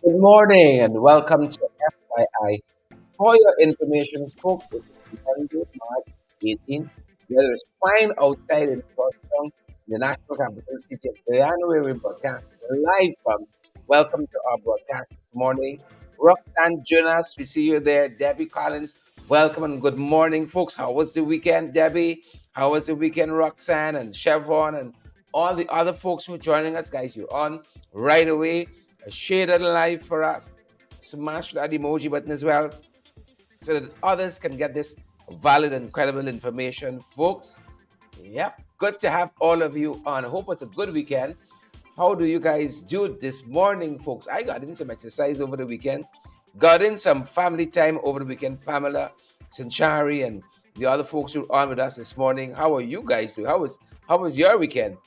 Good morning and welcome to FYI. For your information, folks, it is Monday, March 18th. Weather is fine outside in Boston, the national capital city of Guyana, where we broadcast live from. Welcome to our broadcast this morning. Roxanne Jonas, we see you there. Debbie Collins, welcome and good morning, folks. How was the weekend, Debbie? How was the weekend, Roxanne and Chevron and all the other folks who are joining us, guys? You're on right away. Share that live for us. Smash that emoji button as well so that others can get this valid and credible information, folks. Yep, good to have all of you on. I hope it's a good weekend. How do you guys do this morning, folks? I got in some exercise over the weekend, got in some family time over the weekend. Pamela, Sanchari, and the other folks who are on with us this morning. How are you guys doing? How was your weekend?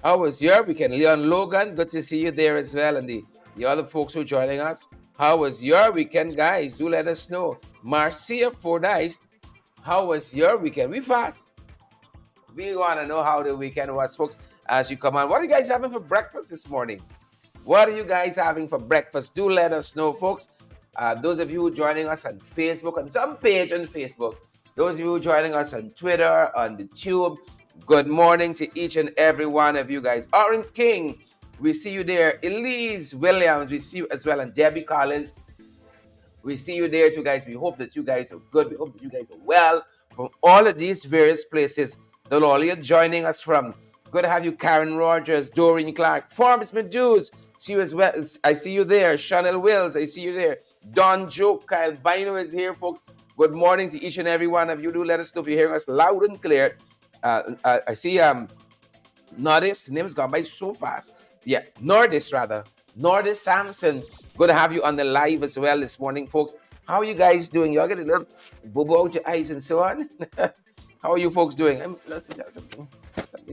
How was your weekend? Leon Logan, good to see you there as well. And the other folks who are joining us. How was your weekend, guys? Do let us know. Marcia Fordyce, how was your weekend? We fast. We want to know how the weekend was, folks, as you come on. What are you guys having for breakfast this morning? What are you guys having for breakfast? Do let us know, folks. Those of you joining us on Facebook, on some page on Facebook, those of you joining us on Twitter, on the Tube, good morning to each and every one of you guys. Oren King, we see you there. Elise Williams, we see you as well. And Debbie Collins, we see you there too, guys. We hope that you guys are good. We hope that you guys are well from all of these various places that all you're joining us from. Good to have you, Karen Rogers, Doreen Clark, Forbes Meduse. See you as well. I see you there. Chanel Wills, I see you there. Don Joe, Kyle Bino is here, folks. Good morning to each and every one of you. Do let us know if you're hearing us loud and clear. I see Nordis, the name has gone by so fast. Yeah, Nordis rather. Nordis Sampson. Good to have you on the live as well this morning, folks. How are you guys doing? Y'all getting a little boo out your eyes and so on? How are you folks doing? Something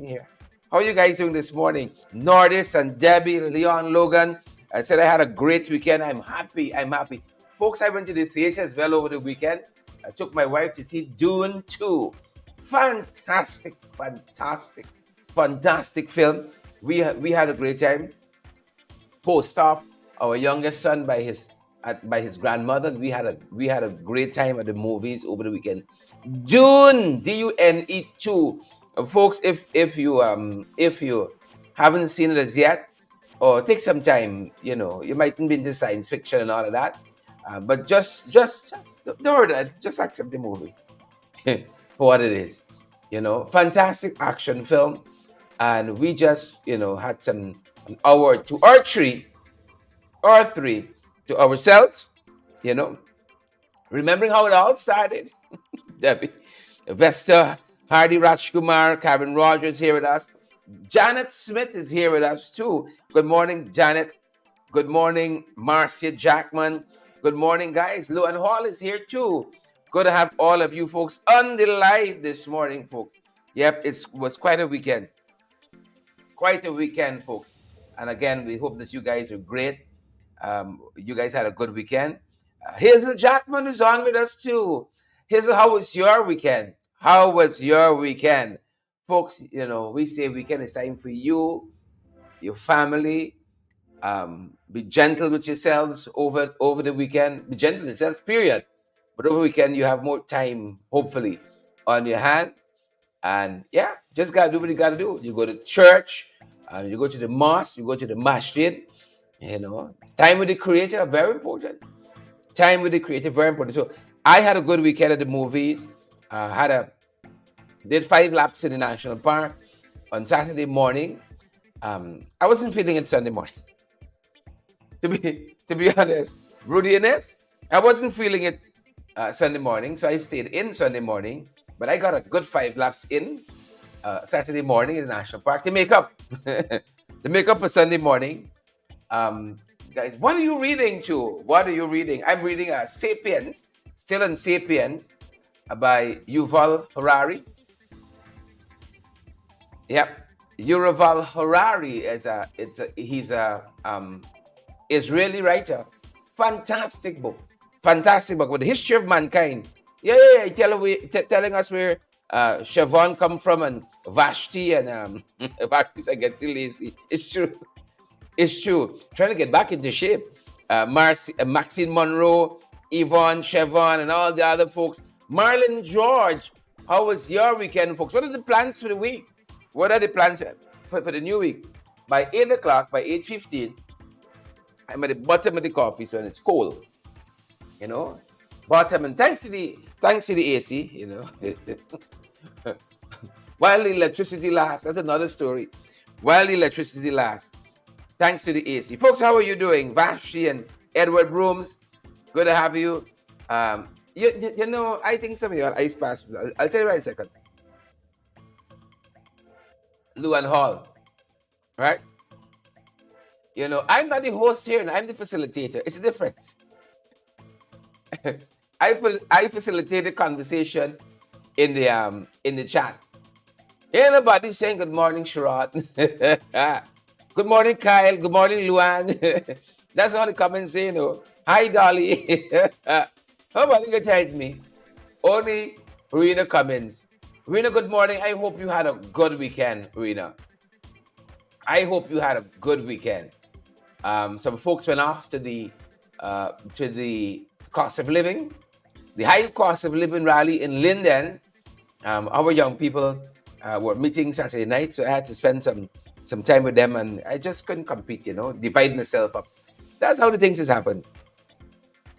here. How are you guys doing this morning? Nordis and Debbie, Leon, Logan. I said I had a great weekend. I'm happy. Folks, I went to the theater as well over the weekend. I took my wife to see Dune 2. Fantastic film. We had a great time. Post off our youngest son by his grandmother. We had a great time at the movies over the weekend. Dune, Dune 2. Folks, if you haven't seen it as yet, or take some time, you mightn't be into science fiction and all of that, but just don't worry, just accept the movie for what it is. Fantastic action film, and we just had an hour to or three to ourselves, remembering how it all started. Debbie, Vesta, Hardy Rajkumar, Karen Rogers here with us. Janet Smith is here with us too. Good morning, Janet. Good morning, Marcia Jackman. Good morning, guys. Luan Hall is here too. Good to have all of you folks on the live this morning, folks. Yep, it was quite a weekend. Quite a weekend, folks. And again, we hope that you guys are great. You guys had a good weekend. Hazel Jackman is on with us too. Hazel, how was your weekend? How was your weekend? Folks, we say weekend is time for you, your family. Be gentle with yourselves over the weekend. Be gentle with yourselves, period. But over the weekend, you have more time, hopefully, on your hand. And yeah, just got to do what you got to do. You go to church, you go to the mosque, you go to the masjid. Time with the Creator, very important. Time with the Creator, very important. So I had a good weekend at the movies. Did 5 laps in the national park on Saturday morning. I wasn't feeling it Sunday morning. To be honest, Rudy honest, I wasn't feeling it Sunday morning, so I stayed in Sunday morning. But I got a good 5 laps in Saturday morning in the national park to make up for Sunday morning. Guys, what are you reading to? What are you reading? I'm reading Sapiens, still on Sapiens, by Yuval Harari. Yep, Yuval Harari he's a Israeli writer. Fantastic book with the history of mankind. Yeah. Telling us where Siobhan come from and Vashti and Vashti, I get too lazy. It's true. Trying to get back into shape. Maxine Monroe, Yvonne, Chevon, and all the other folks. Marlon George, how was your weekend, folks? What are the plans for the week? What are the plans for the new week? By 8 o'clock, by 8:15, I'm at the bottom of the coffee, so it's cold. You know? Bottom, and thanks to the AC, you know. While the electricity lasts, that's another story. While the electricity lasts, thanks to the AC. Folks, how are you doing? Vashti and Edward Brooms, good to have you. You know, I think some of you are ice pass. I'll tell you right in a second. Luan Hall, right? You know, I'm not the host here, and I'm the facilitator. It's a difference. I facilitate the conversation in the chat. Ain't nobody saying good morning, Sherrod. Good morning, Kyle. Good morning, Luan. That's all the comments say, you know. Hi, Dolly. Nobody can tell me. Only Rena Cummins. Rena, good morning. I hope you had a good weekend, Rena. I hope you had a good weekend. Some folks went off to the cost of living, the high cost of living rally in Linden. Our young people were meeting Saturday night, so I had to spend some time with them, and I just couldn't compete, you know, divide myself up. That's how the things has happened.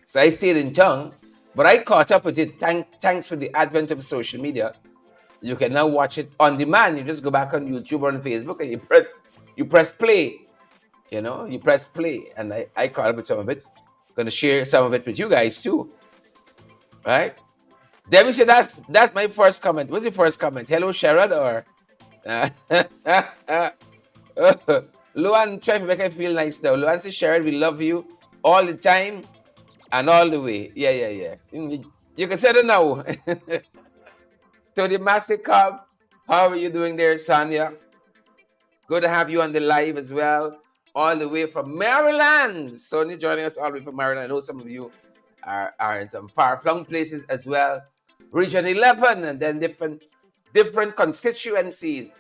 So I stayed in town, but I caught up with it. Thanks for the advent of social media. You can now watch it on demand. You just go back on YouTube or on Facebook and you press play. You know, you press play, and I caught up with some of it. Going to share some of it with you guys too, right? Debbie said that's my first comment. What's your first comment? Hello, Sherrod, or Luan trying to make I feel nice now. Luan says, Sherrod, we love you all the time and all the way. Yeah. You can say it now. To the Massive Cub, how are you doing there, Sonia? Good to have you on the live as well, all the way from Maryland. Sonia joining us all the way from Maryland. I know some of you are in some far-flung places as well. Region 11, and then different constituencies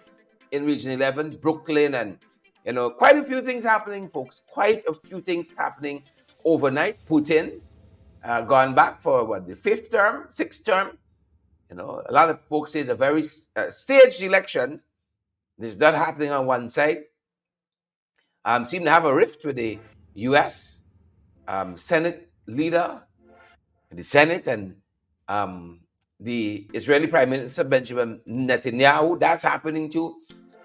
in Region 11, Brooklyn, and, you know, quite a few things happening, folks. Quite a few things happening overnight. Putin gone back for the sixth term. You know, a lot of folks say the very staged elections. There's that happening on one side. Seem to have a rift with the U.S. Senate leader, the Senate, and the Israeli Prime Minister Benjamin Netanyahu. That's happening too.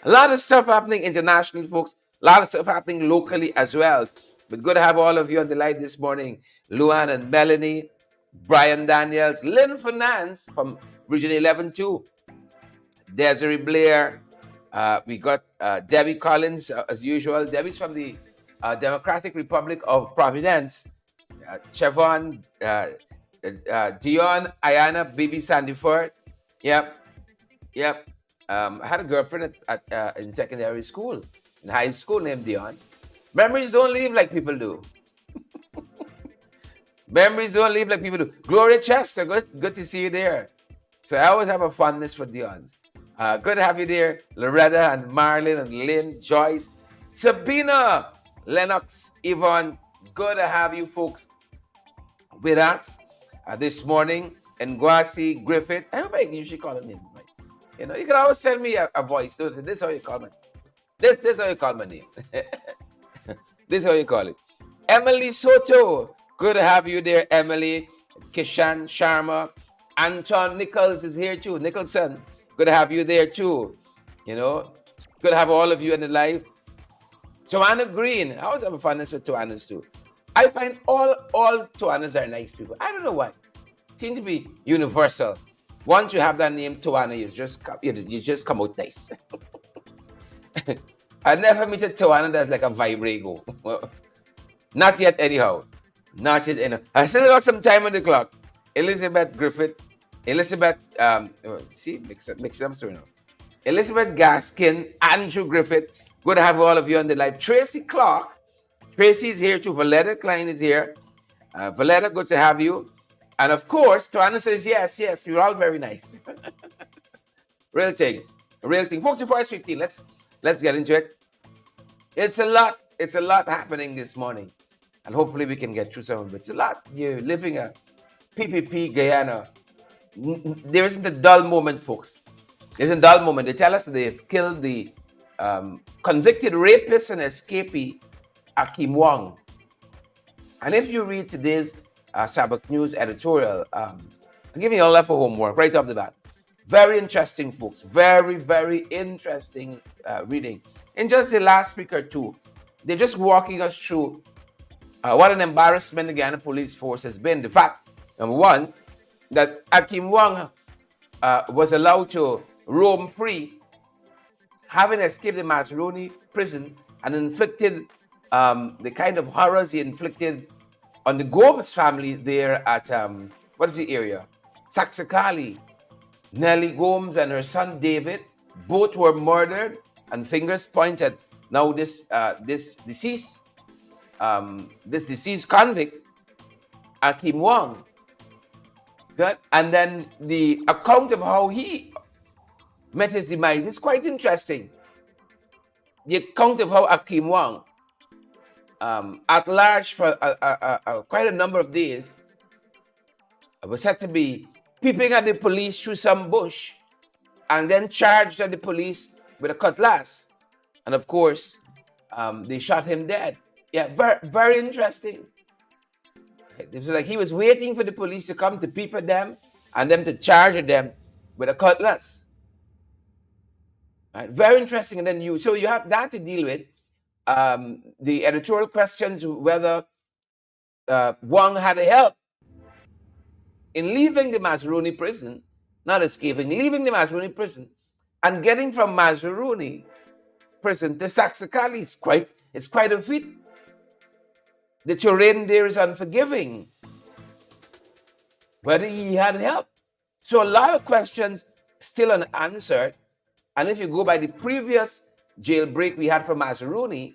A lot of stuff happening internationally, folks. A lot of stuff happening locally as well. But good to have all of you on the live this morning. Luan and Melanie, Brian Daniels, Lynn Finance from Region 11 too. Desiree Blair. We got Debbie Collins, as usual. Debbie's from the Democratic Republic of Providence. Chevon, Dion, Ayana, Baby Sandyford. Yep. I had a girlfriend in secondary school, in high school, named Dion. Memories don't leave like people do. Memories don't leave like people do. Gloria Chester, good to see you there. So I always have a fondness for Dion's. Good to have you there. Loretta and Marlon and Lynn, Joyce, Sabina, Lennox, Yvonne. Good to have you folks with us this morning. Ngwasi, Griffith. I hope I can usually call him in. Right? You know, you can always send me a voice. This is how you call me. This is how you call my name. This is how you call it. Emily Soto. Good to have you there, Emily. Kishan Sharma. Anton Nichols is here too. Nicholson. Good to have you there too. You know, good to have all of you in the live. Joanna Green. I always have a fondness with Joannas too. I find all Joannas are nice people. I don't know why. Seem to be universal. Once you have that name, Joanna, you just come out nice. I never met a Joanna that's like a vibrago. Not yet, anyhow. Not yet, anyhow. I still got some time on the clock. Elizabeth Griffith. Elizabeth, mix up soon now. Elizabeth Gaskin, Andrew Griffith. Good to have all of you on the live. Tracy Clark. Tracy is here too. Valletta Klein is here. Valletta, good to have you. And of course, Joanna says, yes, you're all very nice. Real thing. Folks, before it's 15, let's get into it. It's a lot happening this morning. and hopefully we can get through some of it. It's a lot. You're living a PPP Guyana. There isn't a dull moment, folks. There's a dull moment. They tell us they've killed the convicted rapist and escapee, Akim Wong. And if you read today's Sabbath News editorial, I'm giving you all that for homework right off the bat. Very interesting, folks. Very, very interesting reading. In just the last week or two, they're just walking us through what an embarrassment the Guyana Police Force has been. The fact, number one, that Akim Wong was allowed to roam free, having escaped the Mazruni prison and inflicted the kind of horrors he inflicted on the Gomes family there at, what is the area? Saksakali. Nellie Gomes and her son David, both were murdered, and fingers point at now this deceased convict, Akim Wong. Good? And then the account of how he met his demise is quite interesting. The account of how Akim Wong, at large for quite a number of days, was said to be peeping at the police through some bush, and then charged at the police with a cutlass. And of course, they shot him dead. Yeah, very, very interesting. It was like he was waiting for the police to come to peep at them and them to charge at them with a cutlass. Right? Very interesting. And then you have that to deal with. The editorial questions whether Wong had help in leaving the Mazruni prison, not escaping, leaving the Mazruni prison and getting from Mazruni prison to Saksakali. It's quite a feat. The terrain there is unforgiving. Whether he had help. So a lot of questions still unanswered. And if you go by the previous jailbreak we had from Mazruni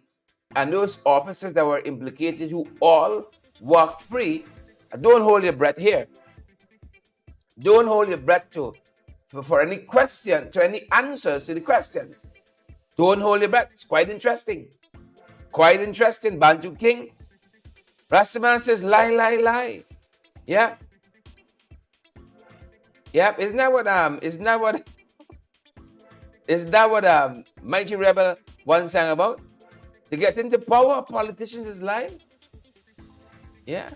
and those officers that were implicated who all walked free, don't hold your breath here. Don't hold your breath for any question, to any answers to the questions. Don't hold your breath. It's quite interesting. Quite interesting. Bantu King. Rastaman says, lie, lie, lie. Yeah. Yeah. Isn't that what Mighty Rebel once sang about? To get into power, politicians is lying. Yeah.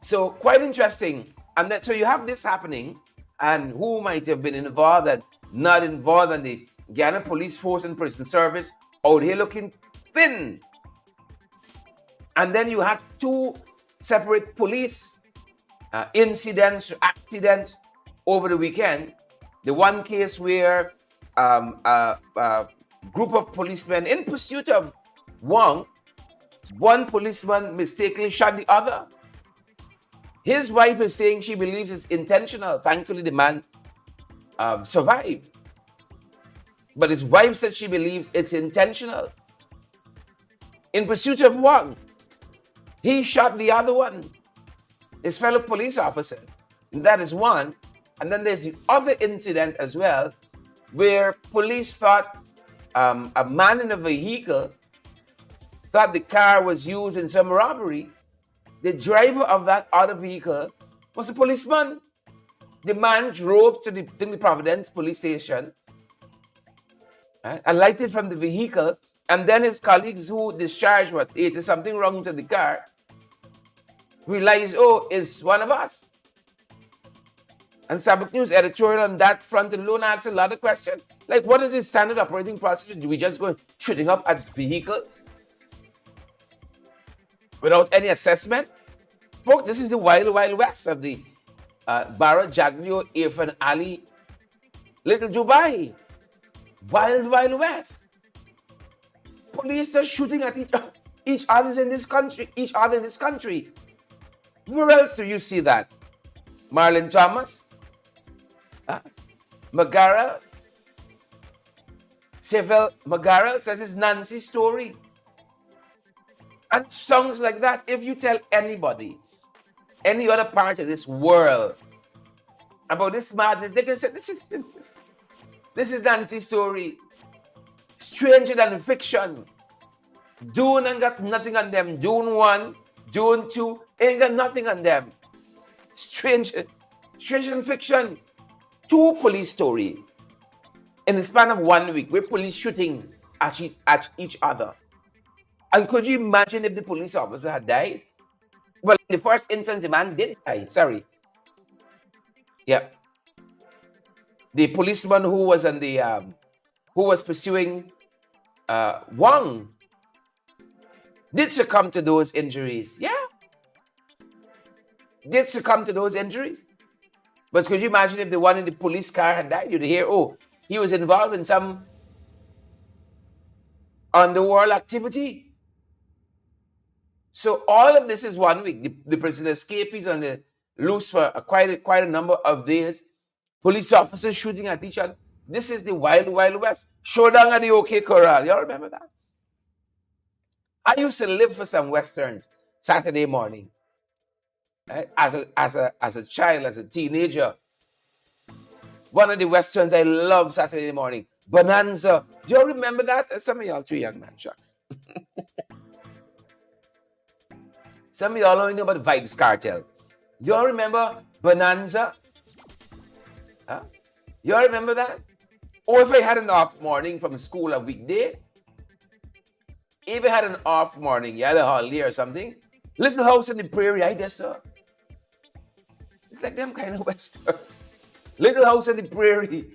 So quite interesting. And so you have this happening, and who might have been involved and not involved, and the Guyana Police Force and Prison Service out here looking thin. And then you had two separate police accidents over the weekend. The one case where a group of policemen in pursuit of Wong, one policeman mistakenly shot the other. His wife is saying she believes it's intentional. Thankfully, the man survived. But his wife said she believes it's intentional. In pursuit of Wong, he shot the other one, his fellow police officers. And that is one. And then there's the other incident as well, where police thought a man in a vehicle thought the car was used in some robbery. The driver of that other vehicle was a policeman. The man drove to the Providence police station, right, alighted from the vehicle, and then his colleagues who discharged there's something wrong to the car, realized, oh, it's one of us. And Sabbath News editorial on that front alone asks a lot of questions. Like, what is the standard operating procedure? Do we just go shooting up at vehicles without any assessment? Folks, this is the wild, wild west of the Barra Jaglio, Irfan Ali, Little Dubai. Wild, wild west. Police are shooting at each other in this country. Where else do you see that? Marlon Thomas, McGarrell, Seville McGarrell says it's Nancy's story. And songs like that, if you tell anybody, any other part of this world about this madness, they can say, this is Nancy's story. Stranger than fiction. Dune and got nothing on them. Dune 1, June 2, ain't got nothing on them. Strange and fiction. 2 police story in the span of 1 week with police shooting at each other. And could you imagine if the police officer had died? Well, in the first instance, the man did die. Sorry. Yeah. The policeman who was on the who was pursuing Wang did succumb to those injuries. Yeah. Did succumb to those injuries. But could you imagine if the one in the police car had died? You'd hear, oh, he was involved in some underworld activity. So all of this is 1 week. The person escaped. He's on the loose for quite a number of days. Police officers shooting at each other. This is the wild, wild west. Showdown at the OK Corral. Y'all remember that? I used to live for some westerns Saturday morning. Right? As a child, as a teenager. One of the westerns I love Saturday morning. Bonanza. Do you remember that? Some of y'all too young, man. Shucks. Some of y'all only know about Vibes Cartel. Do y'all remember Bonanza? Huh? Y'all remember that? Or if I had an off morning from school a weekday, if I had an off morning, you had a holiday or something, Little House on the Prairie, I guess so. It's like them kind of westerns. Little House on the Prairie.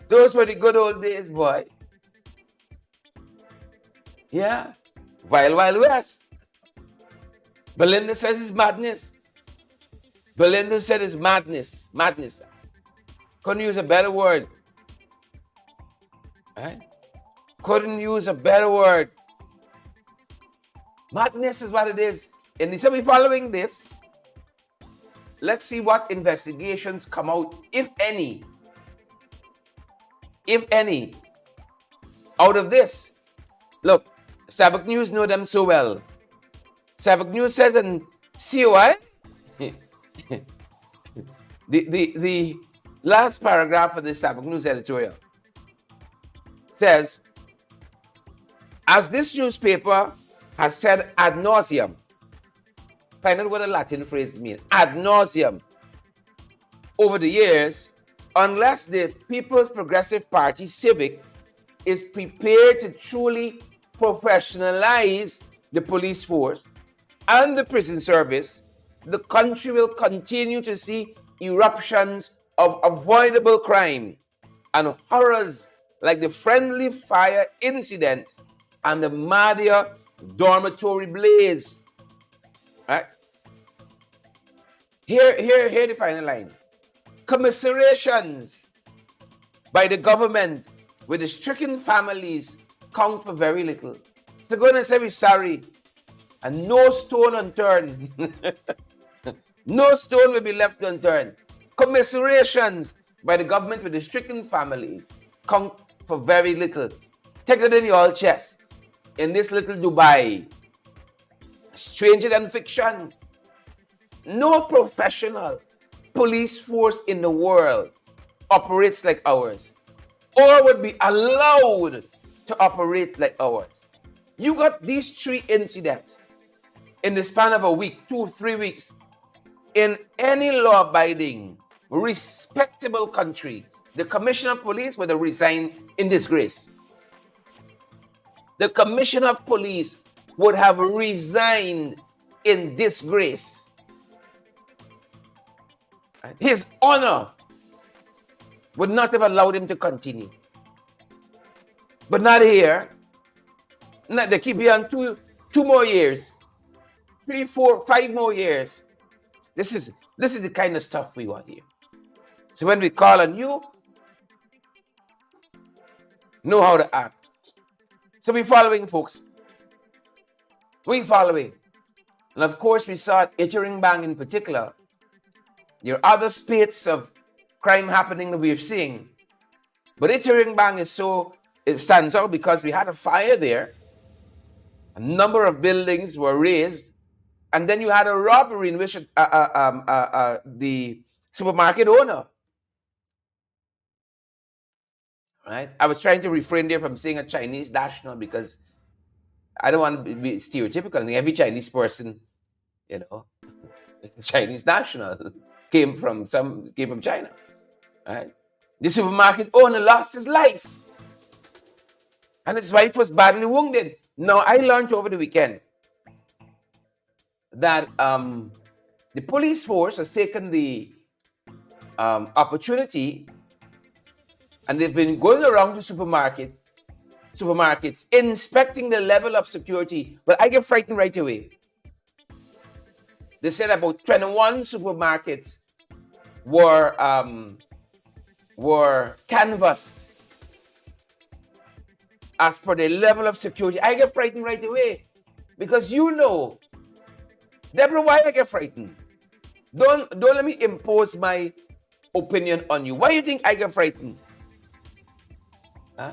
Those were the good old days, boy. Yeah. Wild, Wild West. Belinda says it's madness. Belinda said it's madness. Madness. Couldn't use a better word. Right? Couldn't use a better word. Madness is what it is. And so we're following this. Let's see what investigations come out, if any, out of this. Look, Sabak News know them so well. Sabak News says in COI, the last paragraph of the Sabak News editorial says, as this newspaper has said ad nauseum, find out what a Latin phrase means, ad nauseum, over the years, unless the People's Progressive Party Civic is prepared to truly professionalize the police force and the prison service, the country will continue to see eruptions of avoidable crime and horrors like the friendly fire incidents and the Madhya dormitory blaze. Right? Here the final line. Commiserations by the government with the stricken families count for very little. So go and say we're sorry, and no stone unturned. No stone will be left unturned. Commiserations by the government with the stricken families count for very little. Take that in your chest. In this little Dubai, stranger than fiction, no professional police force in the world operates like ours or would be allowed to operate like ours. You got these 3 incidents in the span of a week, 2, 3 weeks. In any law-abiding, respectable country, the commissioner of police would have resigned in disgrace. The commissioner of police would have resigned in disgrace. His honor would not have allowed him to continue. But not here. They keep you on 2 more years, 3, 4, 5 more years. This is the kind of stuff we want here. So when we call on you, know how to act. So we're following, folks. We're following. And of course, we saw at Iteringbank in particular. There are other spats of crime happening that we're seeing. But Iteringbank it stands out because we had a fire there. A number of buildings were razed. And then you had a robbery in which the supermarket owner. Right? I was trying to refrain there from saying a Chinese national because I don't want to be stereotypical. I think every Chinese person, you know, is a Chinese national, came from China, right? The supermarket owner lost his life, and his wife was badly wounded. Now, I learned over the weekend that the police force has taken the opportunity, and they've been going around the supermarkets, inspecting the level of security. But I get frightened right away. They said about 21 supermarkets were canvassed as per the level of security. I get frightened right away because Deborah, why I get frightened? Don't let me impose my opinion on you. Why do you think I get frightened? Huh?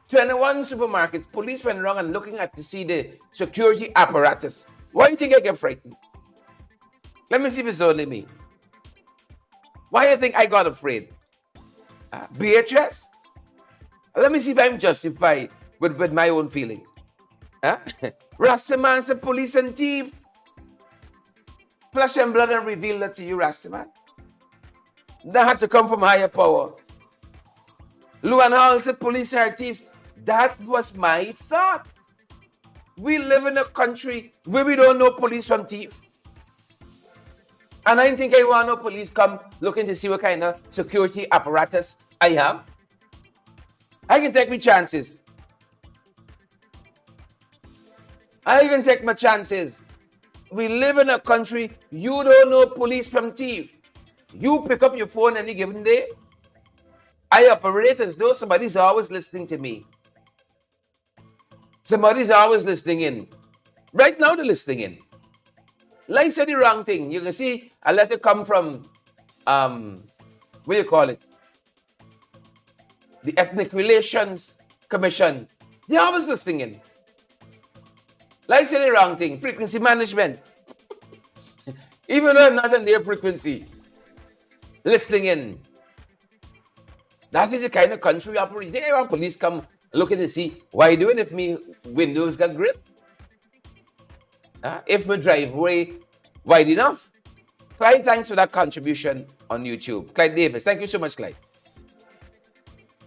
21 supermarkets, police went around and looking to see the security apparatus. Why do you think I get frightened? Let me see if it's only me. Why do you think I got afraid? Beatrice? Let me see if I'm justified with my own feelings. Rastaman said police and thief. Flesh and blood and reveal that to you, Rastaman. That had to come from higher power. Luan Hall said police are thieves. That was my thought. We live in a country where we don't know police from thief. And I think I want no police come looking to see what kind of security apparatus I have. I can take my chances. I can take my chances. We live in a country, you don't know police from thief. You pick up your phone any given day. I operate as though somebody's always listening to me. Somebody's always listening in. Right now they're listening in. Like I said the wrong thing. You can see a letter come from, what do you call it? The Ethnic Relations Commission. They're always listening in. Like I said the wrong thing. Frequency management. Even though I'm not on their frequency. Listening in. That is the kind of country we operate. You think I want police come looking to see what you doing if me windows got grip? If my driveway wide enough? Clyde, thanks for that contribution on YouTube. Clyde Davis, thank you so much, Clyde.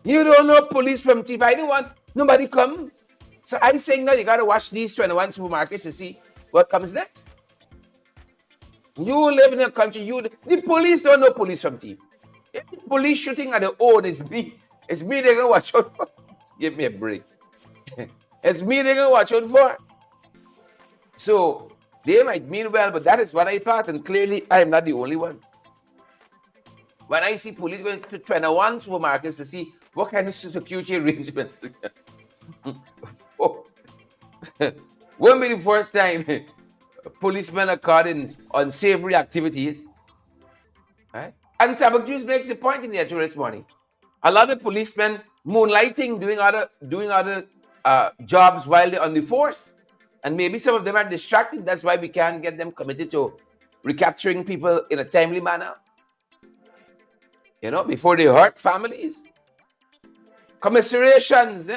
You don't know police from thief. I don't want nobody come. So I'm saying now you got to watch these 21 supermarkets to see what comes next. You live in a country, the police don't know police from thief. If the police shooting at the own, it's me they're going to watch out for. Give me a break. It's me they're going to watch out for. So they might mean well, but that is what I thought, and clearly I am not the only one. When I see police going to 21 supermarkets to see what kind of security arrangements. Won't be the first time policemen are caught in unsavory activities. Right? And Tabak Juice makes a point in the article this morning. A lot of policemen moonlighting, doing other jobs while they're on the force. And maybe some of them are distracted. That's why we can't get them committed to recapturing people in a timely manner. Before they hurt families. Commiserations.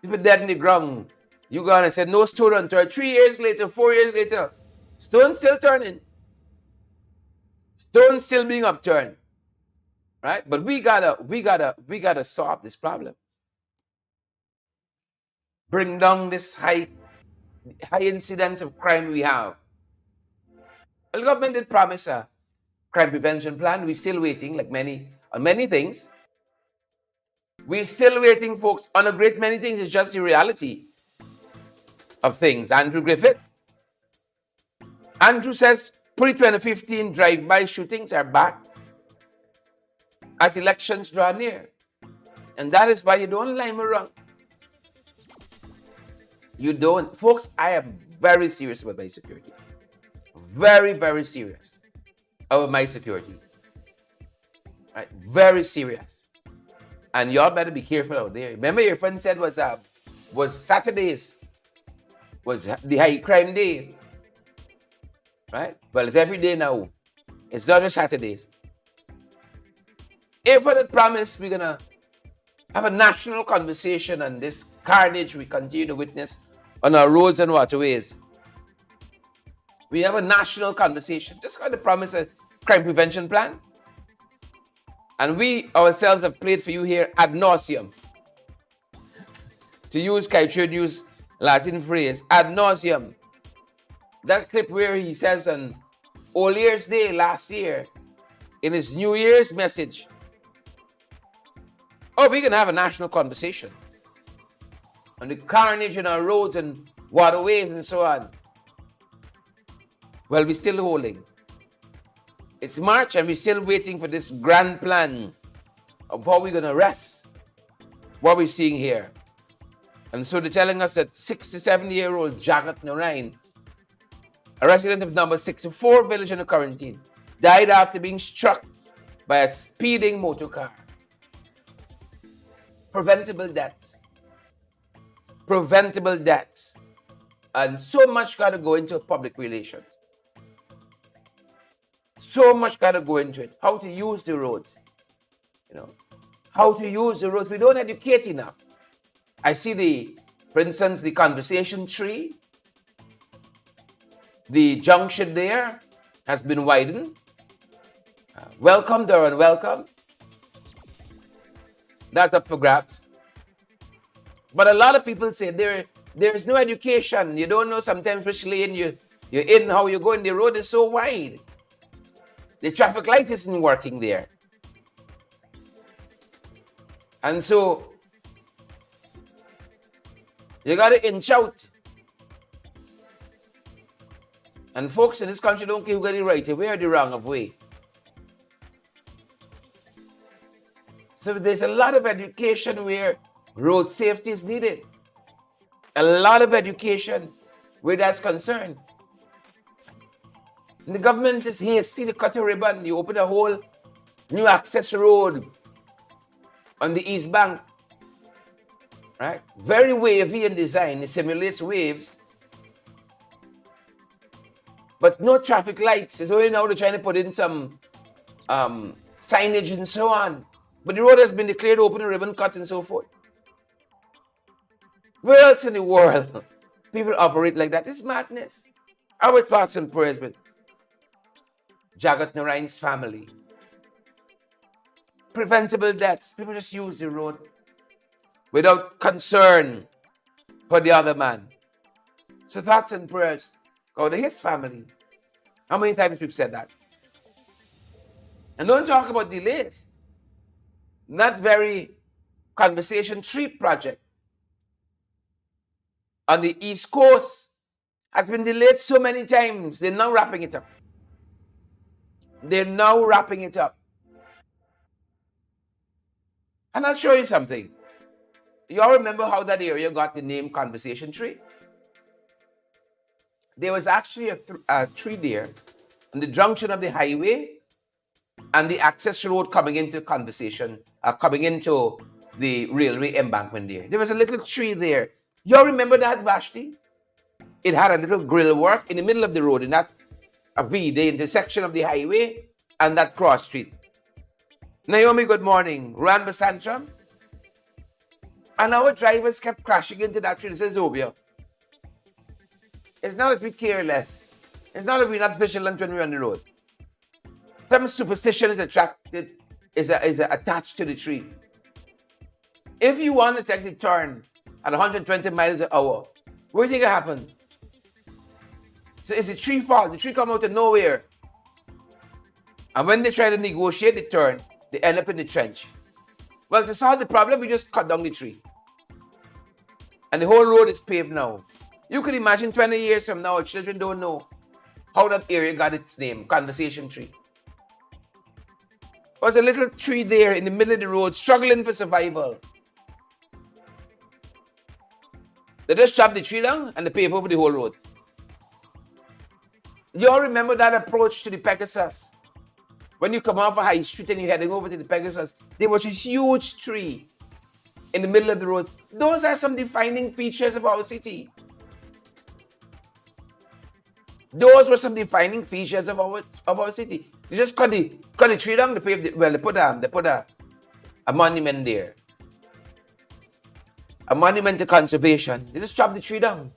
People dead in the ground. You go on and say, no stone unturned. 3 years later, 4 years later, stone still turning. Stone still being upturned. Right? But we gotta solve this problem. Bring down this high incidence of crime we have. Well, the government did promise a crime prevention plan. We're still waiting, on many things. We're still waiting, folks. On a great many things, it's just the reality of things. Andrew Griffith. Andrew says pre-2015 drive-by shootings are back as elections draw near. And that is why you don't lie me wrong. You don't. Folks, I am very serious about my security. Very, very serious about my security. Right? Very serious. And y'all better be careful out there. Remember your friend said was Saturdays was the high crime day. Right? Well, it's every day now. It's not just Saturdays. If for that promise, we're going to have a national conversation on this carnage we continue to witness on our roads and waterways. We have a national conversation. Just got to promise a crime prevention plan. And we ourselves have played for you here ad nauseum. To use Kaitrio's Latin phrase, ad nauseum. That clip where he says on All Year's Day last year, in his New Year's message, oh, we can have a national conversation on the carnage in our roads and waterways and so on. Well, we're still holding. It's March and we're still waiting for this grand plan of how we're going to arrest what we're seeing here. And so they're telling us that 67-year-old Jagat Narain, a resident of number 64 village in the quarantine, died after being struck by a speeding motor car. Preventable deaths. Preventable deaths. And so much got to go into public relations. So much got to go into it. How to use the roads. How to use the roads. We don't educate enough. I see for instance, the conversation tree. The junction there has been widened. Welcome, Durham, welcome. That's up for grabs. But a lot of people say there's no education. You don't know sometimes which lane you're in, how you go, and the road is so wide. The traffic light isn't working there. And so you got to inch out. And folks in this country don't care who got it right away or the wrong of way. So there's a lot of education where road safety is needed. A lot of education where that's concerned. And the government is hasty to cut a ribbon. You open a whole new access road on the East Bank. Right? Very wavy in design. It simulates waves. But no traffic lights. It's only now they're trying to put in some signage and so on. But the road has been declared open, a ribbon cut and so forth. Where else in the world people operate like that? It's madness. Our thoughts and prayers with Jagat Narain's family. Preventable deaths. People just use the road without concern for the other man. So thoughts and prayers go to his family. How many times we've said that? And don't talk about delays. That very conversation tree project on the East Coast has been delayed so many times. They're now wrapping it up. They're now wrapping it up. And I'll show you something. You all remember how that area got the name Conversation Tree? There was actually a tree there on the junction of the highway and the access road coming into coming into the railway embankment there. There was a little tree there. You all remember that, Vashti? It had a little grill work in the middle of the road, in that the intersection of the highway and that cross street. Naomi, good morning. Ruan Basantram. And our drivers kept crashing into that tree. It says, Zobia. It's not that we care less. It's not that we're not vigilant when we're on the road. Some superstition is attached to the tree. If you want to take the turn at 120 miles an hour, what do you think will happen? So it's a tree fall. The tree come out of nowhere. And when they try to negotiate the turn, they end up in the trench. Well, to solve the problem, we just cut down the tree. And the whole road is paved now. You could imagine 20 years from now, children don't know how that area got its name, Conversation Tree. There was a little tree there in the middle of the road, struggling for survival. They just chop the tree down and they pave over the whole road. You all remember that approach to the Pegasus? When you come off a high street and you're heading over to the Pegasus, there was a huge tree in the middle of the road. Those are some defining features of our city. Those were some defining features of our city. You just cut the tree down, they put a monument there. A monument to conservation. They just chop the tree down.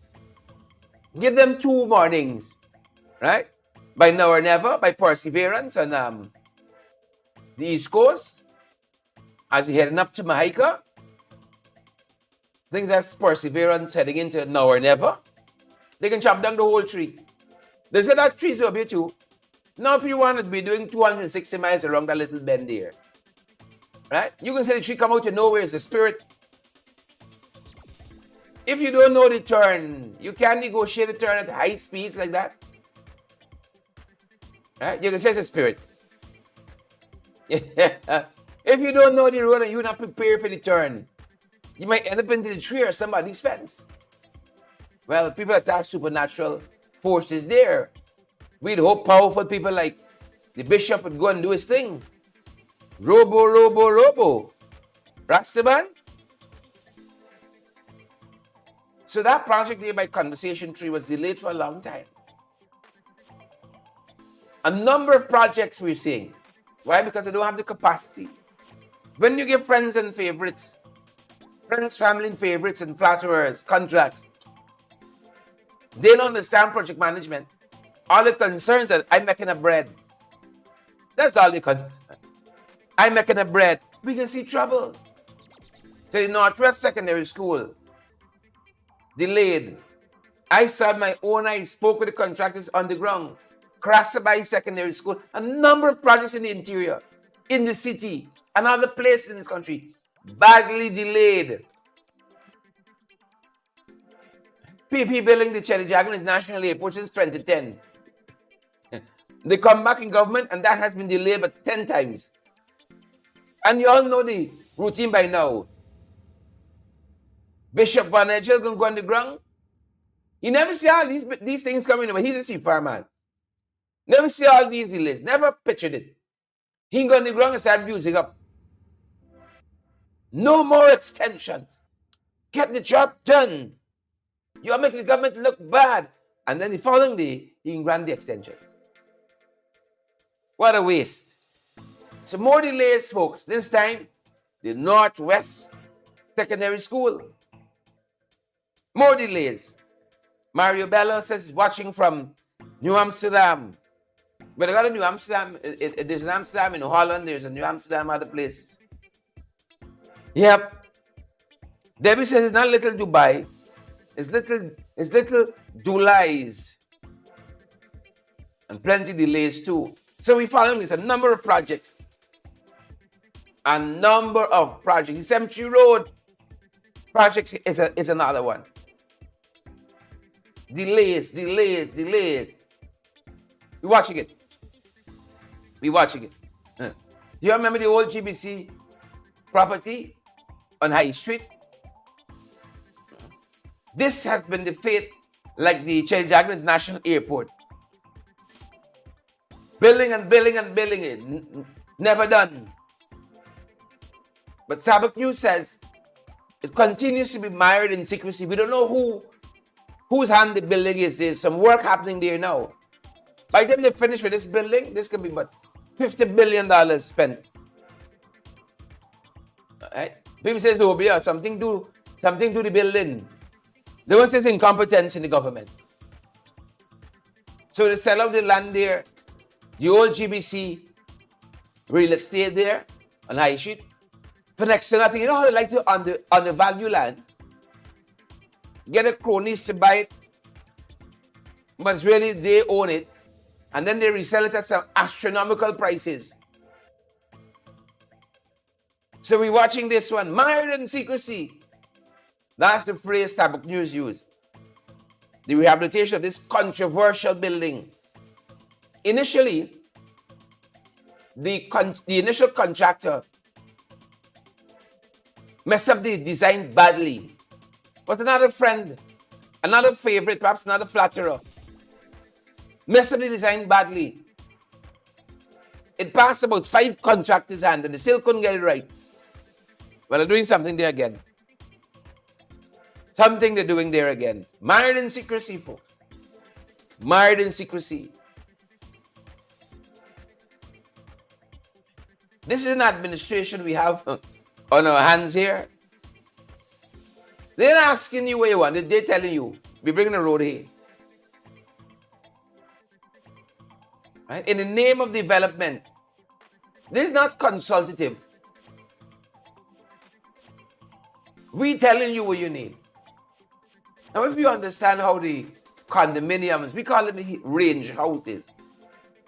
Give them 2 mornings, right? By Now or Never, by Perseverance on the East Coast, as you're heading up to Mahika. I think that's Perseverance heading into Now or Never. They can chop down the whole tree. They said that tree's over here too. Now, if you want to be doing 260 miles around that little bend there, right? You can say the tree come out of nowhere, it's a spirit. If you don't know the turn, you can't negotiate the turn at high speeds like that. Right? You can say it's a spirit. If you don't know the road and you're not prepared for the turn, you might end up into the tree or somebody's fence. Well, people attack supernatural forces there. We'd hope powerful people like the bishop would go and do his thing. Robo. Rastaman. So that project there by Conversation Tree was delayed for a long time. A number of projects we're seeing. Why? Because they don't have the capacity. When you give friends and favorites, friends, family and favorites and flatterers contracts, they don't understand project management. All the concerns that I'm making a bread. That's all the concern. I'm making a bread. We can see trouble. So the Northwest Secondary School, delayed. I saw my own eyes, spoke with the contractors on the ground. Crassaby Secondary School, a number of projects in the interior, in the city, and other places in this country, badly delayed. PP building the Chelijagan International Airport since 2010. They come back in government and that has been delayed but 10 times. And you all know the routine by now. Bishop Van Edgel can go on the ground. You never see all these things coming, but he's a fireman. Never see all these delays. Never pictured it. He can go on the ground and start busing up. No more extensions. Get the job done. You are making the government look bad. And then the following day, he can grant the extensions. What a waste. So more delays, folks. This time, the Northwest Secondary School. More delays. Mario Bello says watching from New Amsterdam. But I got a New Amsterdam. There's an Amsterdam in Holland. There's a New Amsterdam other places. Yep. Debbie says it's not little Dubai. It's little Julys. And plenty delays too. So we're following this. A number of projects. A number of projects. The Cemetery Road project is another one. Delays. We're watching it. You remember the old GBC property on High Street? This has been the fate like the Chelijagan International Airport. Building it. Never done. But Sabak News says it continues to be mired in secrecy. We don't know whose hand the building is. There's some work happening there now. By the time they finish with this building, this could be about $50 billion spent. Right? People say, oh, yeah, something to the building. There was this incompetence in the government. So they sell out the land there, the old GBC real estate there on High Street. For next to nothing, you know how they like to undervalue land? Get a cronies to buy it, but it's really they own it, and then they resell it at some astronomical prices. So we're watching this one, mired in secrecy. That's the phrase Tabuk News used. The rehabilitation of this controversial building. Initially, the initial contractor messed up the design badly. But another friend, another favorite, perhaps another flatterer, messed up the design badly. It passed about 5 contractors' hands and they still couldn't get it right. Well, they're doing something there again. Something they're doing there again. Mired in secrecy, folks. Mired in secrecy. This is an administration we have on our hands here. They're not asking you where you want. They're telling you, we're bringing a road here. right? In the name of development. This is not consultative. We telling you what you need. Now, if you understand how the condominiums, we call them the range houses.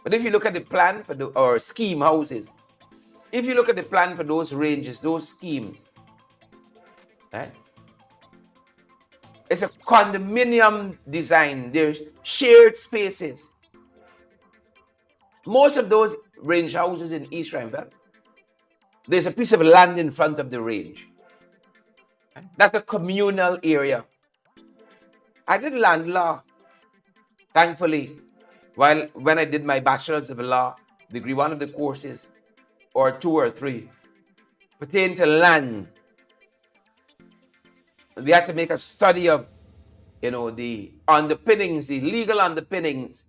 But if you look at the plan for or scheme houses, if you look at the plan for those ranges, those schemes, right? It's a condominium design. There's shared spaces. Most of those range houses in East Rhinebeck, there's a piece of land in front of the range. That's a communal area. I did land law, thankfully, when I did my bachelor's of law degree, one of the courses, or 2 or 3, pertain to land. We had to make a study of, the underpinnings, the legal underpinnings.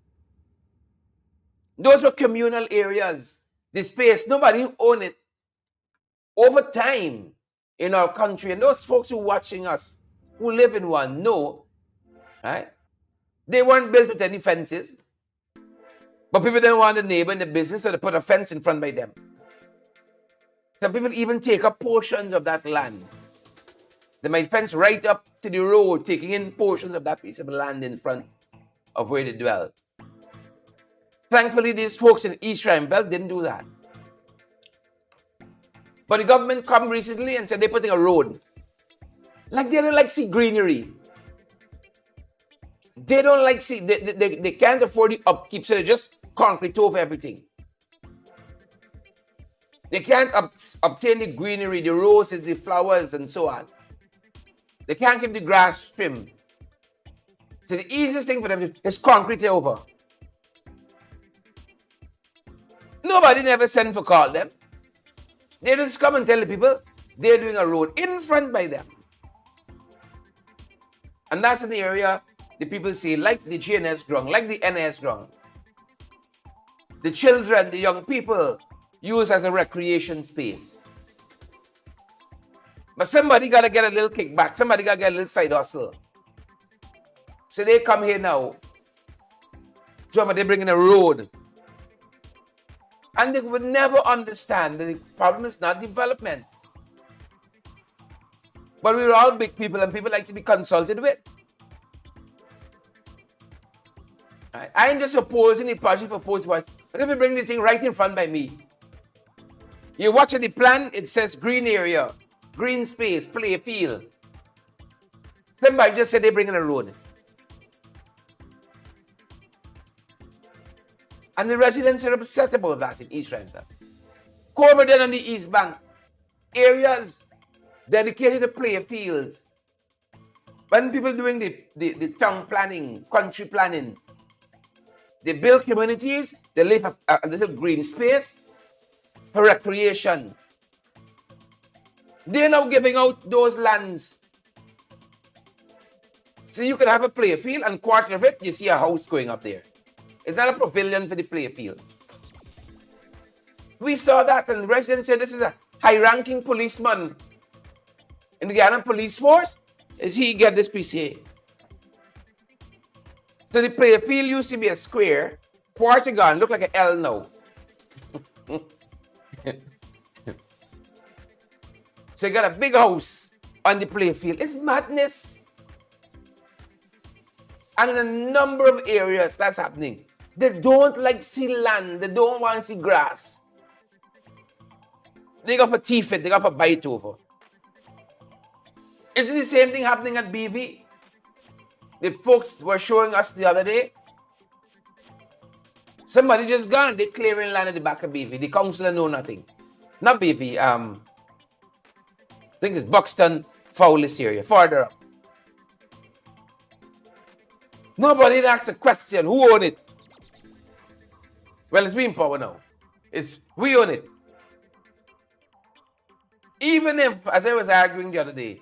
Those were communal areas. The space, nobody owned it. Over time in our country, and those folks who are watching us, who live in one, know, right? They weren't built with any fences. But people didn't want the neighbor in the business, so they put a fence in front by them. Some people even take up portions of that land. They might fence right up to the road, taking in portions of that piece of land in front of where they dwell. Thankfully, these folks in East Rhinebeck didn't do that. But the government come recently and said they're putting a road. Like they don't like see greenery. They don't like see, they can't afford the upkeep, so they just concrete over everything. They can't obtain the greenery, the roses, the flowers, and so on. They can't keep the grass trimmed. So the easiest thing for them is concrete over. Nobody never sent for call them. They just come and tell the people they're doing a road in front by them. And that's in the area the people say, like the GNS ground, like the NS ground. The children, the young people use as a recreation space. But somebody got to get a little kickback. Somebody got to get a little side hustle. So they come here now. They bring in a road. And they would never understand that the problem is not development. But we're all big people and people like to be consulted with. Right? I ain't just opposing the project for opposing what. But if you bring the thing right in front by me, you're watching the plan, it says green area, green space, play field. Somebody just said they're bringing a road. And the residents are upset about that in East Rhinebeck. Go over there on the East Bank. Areas dedicated to play fields. When people doing the town planning, country planning, they build communities, they leave a little green space for recreation. They're now giving out those lands. So you can have a play field and quarter of it, you see a house going up there. It's not a pavilion for the play field. We saw that, and the residents said this is a high-ranking policeman in the Guyana police force. Is he get this piece here? So the play field used to be a square, quarter gone, look like an L now. So you got a big house on the play field. It's madness. And in a number of areas that's happening. They don't like see land. They don't want to see grass. They got for teeth it. They got for bite over. Isn't the same thing happening at BV? The folks were showing us the other day. Somebody just gone. They're clearing land at the back of BV. The councillor know nothing. Not BV. I think it's Buxton, Fowlis area. Farther up. Nobody asks a question. Who own it? Well, it's being power now. We own it. Even if, as I was arguing the other day,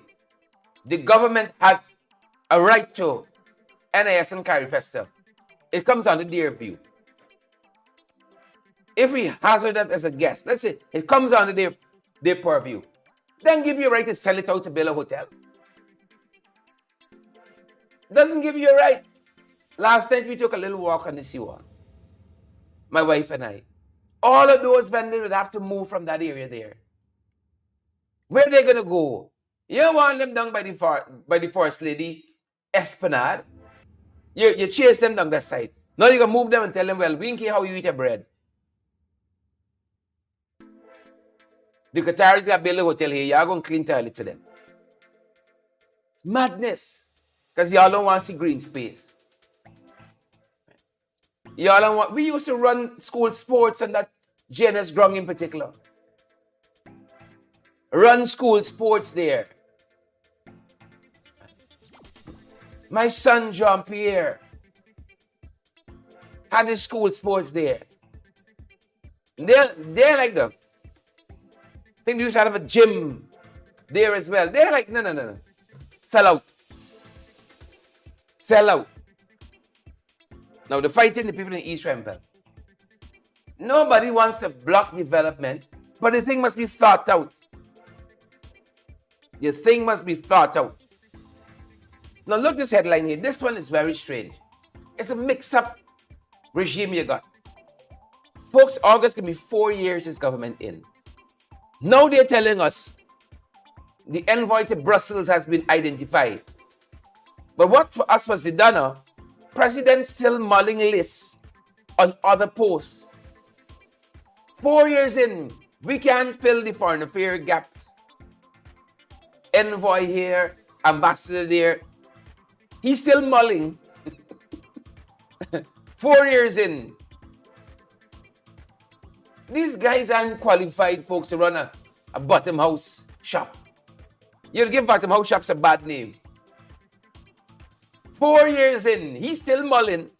the government has a right to NIS and Carry Festival, it comes under their view. If we hazard that as a guess, let's say it comes under their purview, then give you a right to sell it out to build a hotel. Doesn't give you a right. Last night we took a little walk on the seawall. my wife and I. All of those vendors would have to move from that area there. Where are they going to go? You want them down by the Forest Lady Esplanade. You chase them down that side. Now you can move them and tell them, well, we don't care how you eat your bread. The Qataris got built a hotel here. Y'all going to clean toilet for them. It's madness. Because y'all don't want to see green space. Y'all don't want... We used to run school sports and that JNS Grung in particular. Run school sports there. My son Jean-Pierre had his school sports there. They're like them. I think they used to have a gym there as well. They're like, no. Sell out. Sell out. Now, they're fighting the people in East Rempel. Nobody wants to block development, but the thing must be thought out. The thing must be thought out. Now, look this headline here. This one is very strange. It's a mix-up regime you got. Folks, August can be 4 years this government in. Now they're telling us the envoy to Brussels has been identified. But what for us was Zidane, President still mulling lists on other posts. 4 years in, we can't fill the foreign affairs gaps. Envoy here, ambassador there. He's still mulling. 4 years in. These guys aren't qualified folks to run a bottom house shop. You'll give bottom house shops a bad name. 4 years in, he's still mulling.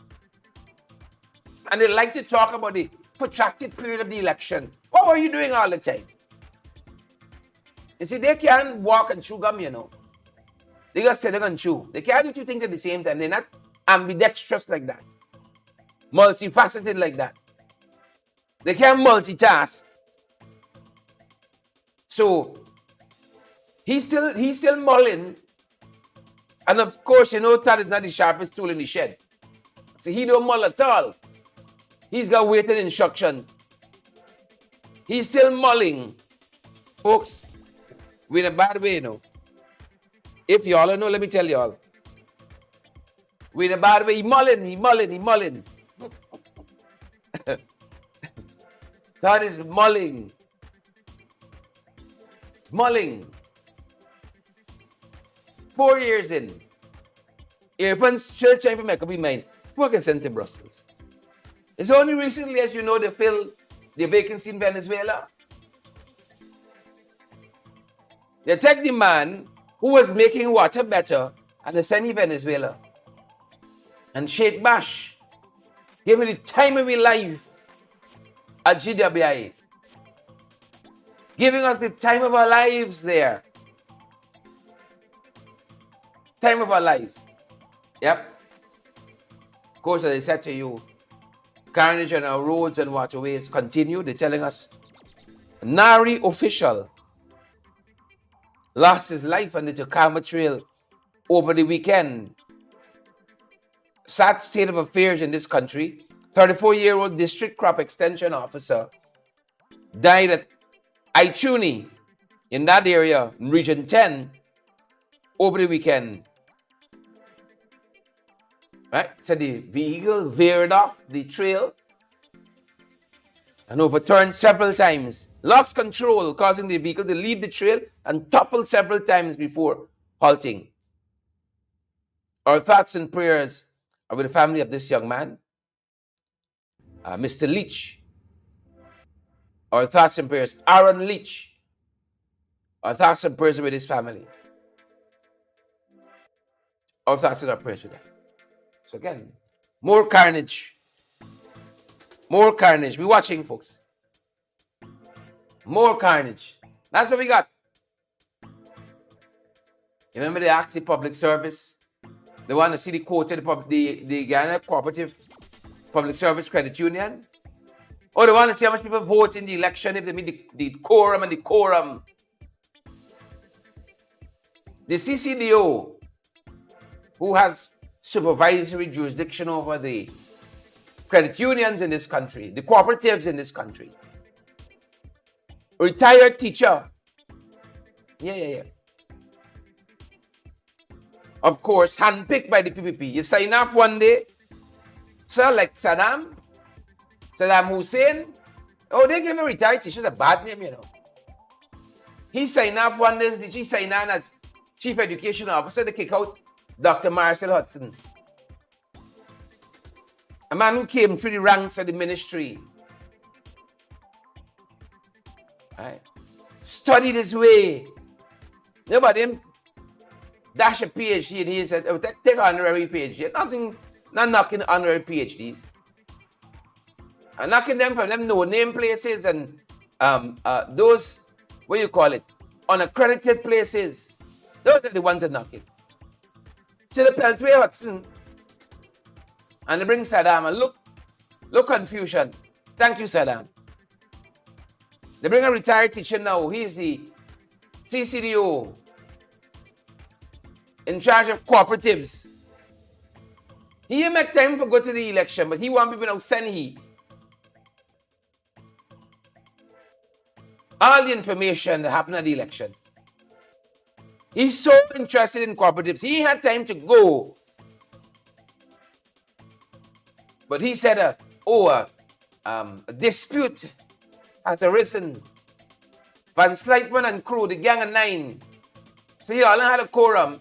And they like to talk about the protracted period of the election. What were you doing all the time? You see, they can't walk and chew gum, you know. They got sit and chew. They can't do two things at the same time. They're not ambidextrous like that. Multifaceted like that. They can't multitask. So he's still mulling. And of course, you know, that is not the sharpest tool in the shed. So he don't mull at all. He's got waiting instruction. He's still mulling. Folks, we're in a bad way, you know. If y'all don't know, let me tell y'all. We're in a bad way. He mulling. That is mulling. Mulling. 4 years in. Everyone's still trying to make up his mind. Who can send to Brussels? It's only recently, as you know, they filled the vacancy in Venezuela. They take the man who was making water better and they send him Venezuela. And Sheikh Bash gave me the time of his life at GWI. Giving us the time of our lives there. Time of our lives. Yep. Of course, as I said to you, carnage on our roads and waterways continue. They're telling us a Nari official lost his life on the Takama Trail over the weekend. Sad state of affairs in this country. 34-year-old district crop extension officer died at Aichuni in that area, in Region 10, over the weekend. Right? So the vehicle veered off the trail and overturned several times. Lost control, causing the vehicle to leave the trail and toppled several times before halting. Our thoughts and prayers are with the family of this young man, Mr. Leach. Our thoughts and prayers, Aaron Leach. Our thoughts and prayers are with his family. Our thoughts and our prayers with them. So again, more carnage. More carnage. Be watching, folks. More carnage. That's what we got. You remember the active public service? They want to see the quota, the Ghana Cooperative Public Service Credit Union? Or they want to see how much people vote in the election if they meet the quorum and the quorum. The CCDO, who has supervisory jurisdiction over the credit unions in this country, the cooperatives in this country. Retired teacher. Yeah. Of course, handpicked by the PPP. You sign up one day, sir, like Saddam Hussein. Oh, they give him retired teachers a bad name, you know. He signed up one day, did he sign on as Chief Education Officer? They kick out Dr. Marcel Hudson. A man who came through the ranks of the ministry. Right? Studied his way. Nobody him dash a PhD and he said, oh, take honorary PhD. Not knocking honorary PhDs. I'm knocking them from them no-name places and those, what you call it, unaccredited places. Those are the ones that knock it. So the Peltway Hudson, and they bring Saddam, and look confusion. Thank you, Saddam. They bring a retired teacher now. He is the CCDO in charge of cooperatives. He make time for go to the election, but he want people now send he. All the information that happened at the election. He's so interested in cooperatives. He had time to go. But he said, a dispute has arisen. Van Slytman and crew, the gang of 9. So y'all had a quorum.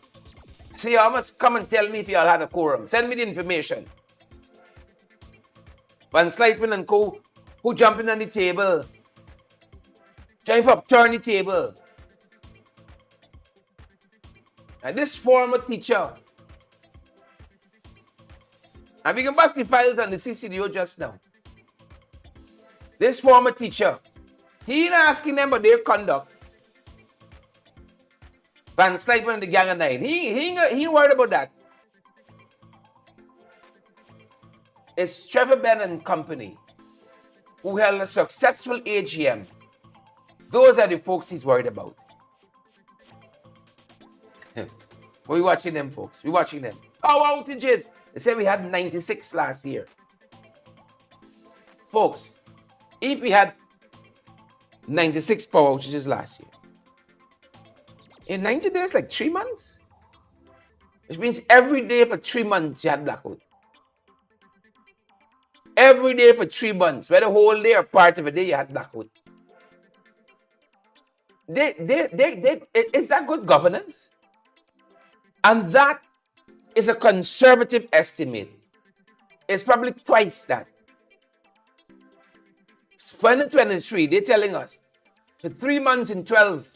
So y'all must come and tell me if y'all had a quorum. Send me the information. Van Slytman and co, who jumping on the table, trying to upturn the table. And this former teacher, and we can bust the files on the CCDO just now. This former teacher, he ain't asking them about their conduct. Van Slytman and the gang of 9. He ain't worried about that. It's Trevor Ben and company who held a successful AGM. Those are the folks he's worried about. We're watching them, folks. We're watching them. Power outages. They said we had 96 last year. Folks, if we had 96 power outages last year, in 90 days, like 3 months, which means every day for 3 months you had blackout. Every day for 3 months, whether whole day or part of a day you had blackout. Is that good governance? And that is a conservative estimate. It's probably twice that. 2023, they're telling us, for 3 months in 12,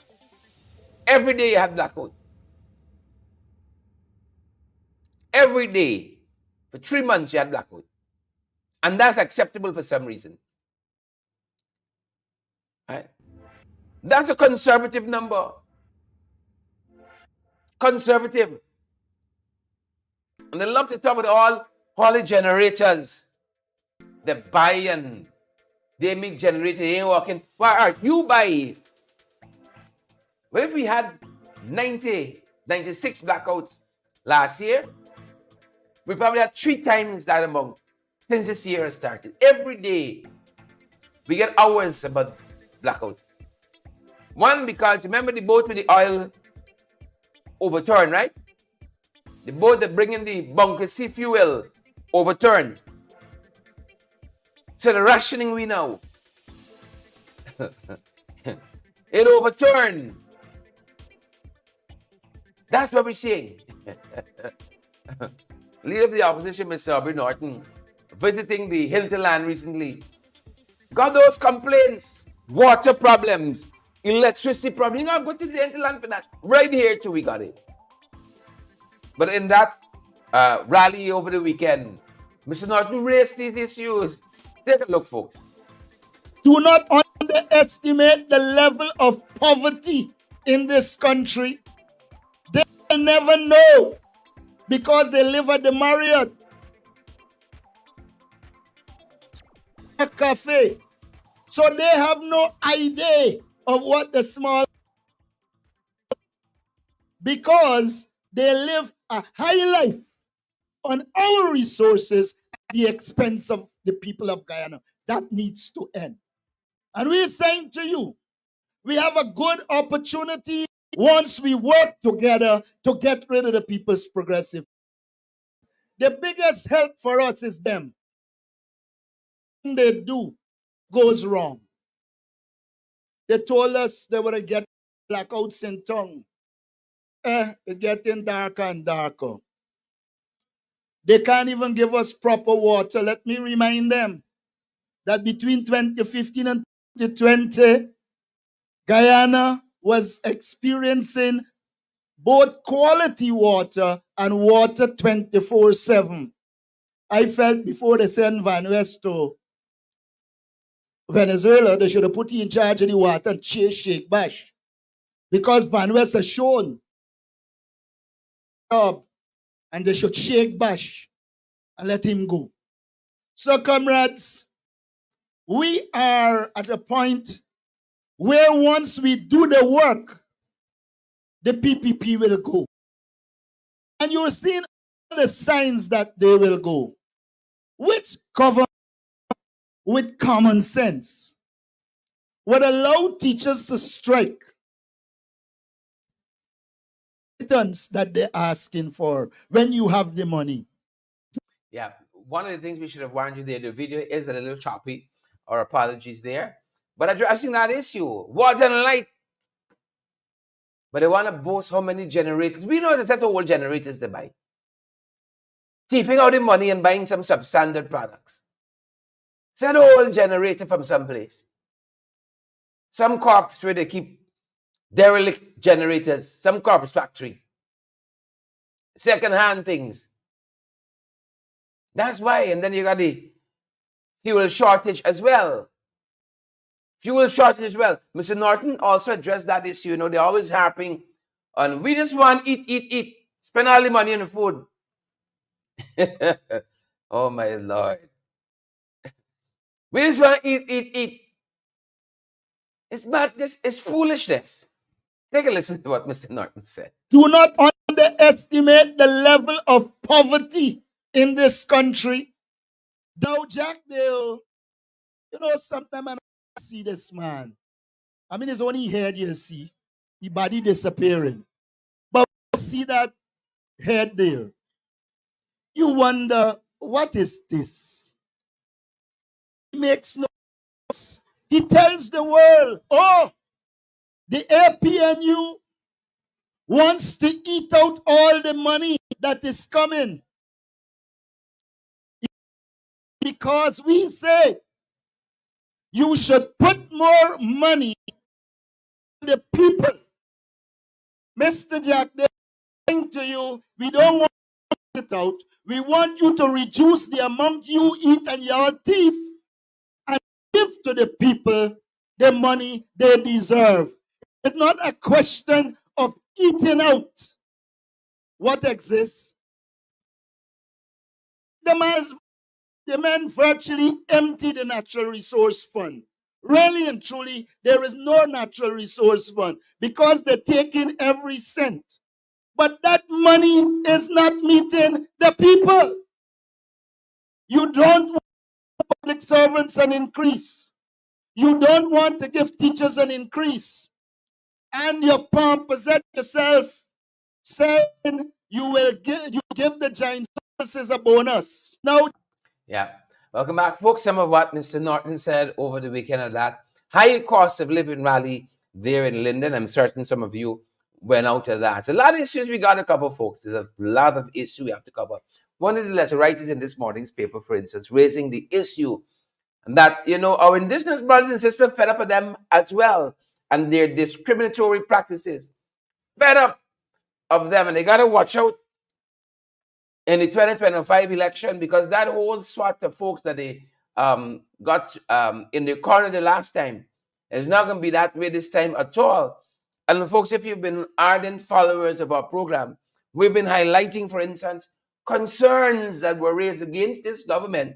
every day you had blackout. Every day, for 3 months you had blackout. And that's acceptable for some reason. Right? That's a conservative number. Conservative. And they love to talk about all the generators. They buy and they make generators, they ain't working. Why are you buy? Well, if we had 96 blackouts last year, we probably had 3 times that amount since this year has started. Every day, we get hours about blackout. One, because remember the boat with the oil overturned, right? The boat that bring in the bunker sea fuel overturned. So the rationing we know. It overturned. That's what we're seeing. Leader of the opposition, Mr. Aubrey Norton, visiting the hinterland recently, got those complaints, water problems, electricity problems. You know, go to the hinterland for that. Right here too, we got it. But in that rally over the weekend, Mr. Norton raised these issues. Take a look, folks. Do not underestimate the level of poverty in this country. They will never know because they live at the Marriott, a cafe. So they have no idea of what the small, because they live a high life on our resources the expense of the people of Guyana. That needs to end. And we're saying to you, we have a good opportunity once we work together to get rid of the People's Progressive. The biggest help for us is them. They do goes wrong. They told us they would get blackouts in tongue. It's getting darker and darker. They can't even give us proper water. Let me remind them that between 2015 and 2020, Guyana was experiencing both quality water and water 24/7. I felt before they sent Van West to Venezuela, they should have put you in charge of the water and chase Sheikh Bash. Because Van West has shown job, and they should Sheikh Bash and let him go. So, comrades, we are at a point where once we do the work, the PPP will go. And you're seeing all the signs that they will go, which government with common sense would allow teachers to strike that they're asking for when you have the money. Yeah, one of the things we should have warned you there, the video is a little choppy. Our apologies there. But addressing that issue, water and light. But they want to boast how many generators. We know it's a set of old generators they buy. Thieving out the money and buying some substandard products. Set an old generator from someplace. Some corps where they keep derelict generators, some corpse factory. Second-hand things. That's why. And then you got the fuel shortage as well. Mr. Norton also addressed that issue. You know, they're always harping on, we just want eat. Spend all the money on the food. Oh, my Lord. We just want eat. It's bad. This is foolishness. Take a listen to what Mr. Norton said. Do not underestimate the level of poverty in this country. Now, Jack Dale, you know, sometimes I see this man. I mean, it's only head you see. The body disappearing. But see that head there. You wonder, what is this? It makes no sense. He tells the world, oh, the APNU wants to eat out all the money that is coming. Because we say you should put more money on the people. Mr. Jack, they're saying to you, we don't want it out. We want you to reduce the amount you eat and your thief and give to the people the money they deserve. It's not a question of eating out what exists. The man virtually emptied the natural resource fund. Really and truly, there is no natural resource fund because they're taking every cent. But that money is not meeting the people. You don't want public servants an increase. You don't want to give teachers an increase. And you possess yourself saying you give the giant services a bonus. Now, yeah. Welcome back, folks. Some of what Mr. Norton said over the weekend of that high cost of living rally there in Linden. I'm certain some of you went out to that. A lot of issues we got to cover, folks. There's a lot of issues we have to cover. One of the letter writers in this morning's paper, for instance, raising the issue that, you know, our indigenous brothers and sisters fed up with them as well and their discriminatory practices. Fed up of them, and they got to watch out in the 2025 election because that whole swat of folks that they got in the corner the last time is not going to be that way this time at all. And folks, if you've been ardent followers of our program, we've been highlighting, for instance, concerns that were raised against this government.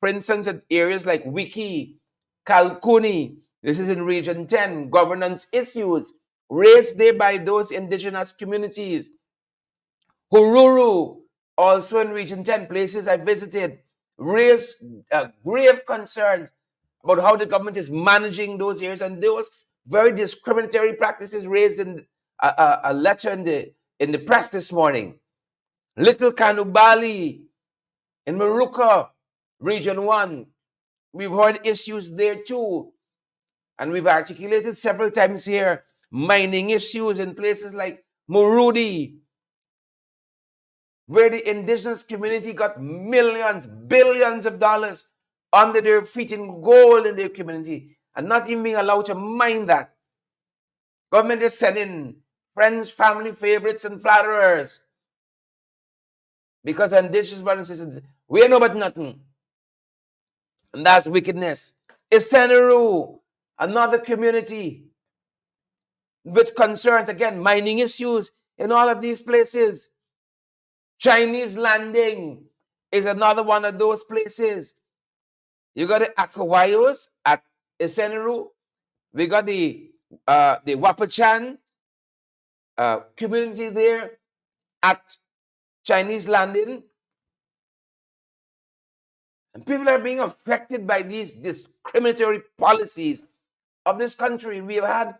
For instance, at areas like Wiki, Kalkuni, this is in Region 10, governance issues raised there by those indigenous communities. Hururu, also in Region 10, places I visited. raised grave concerns about how the government is managing those areas, and there was very discriminatory practices raised in a letter in the press this morning. Little Kanubali in Maruka, Region 1, we've heard issues there too. And we've articulated several times here mining issues in places like Murudi, where the indigenous community got millions, billions of dollars under their feet in gold in their community and not even being allowed to mine that. Government is sending friends, family, favorites, and flatterers because indigenous brothers and sisters, we ain't know about nothing. And that's wickedness. Iseneru, another community with concerns, again, mining issues in all of these places. Chinese landing is another one of those places. You got the Akawayos at Iseneru. We got the Wapachan community there at Chinese landing. And people are being affected by these discriminatory policies of this country. We have had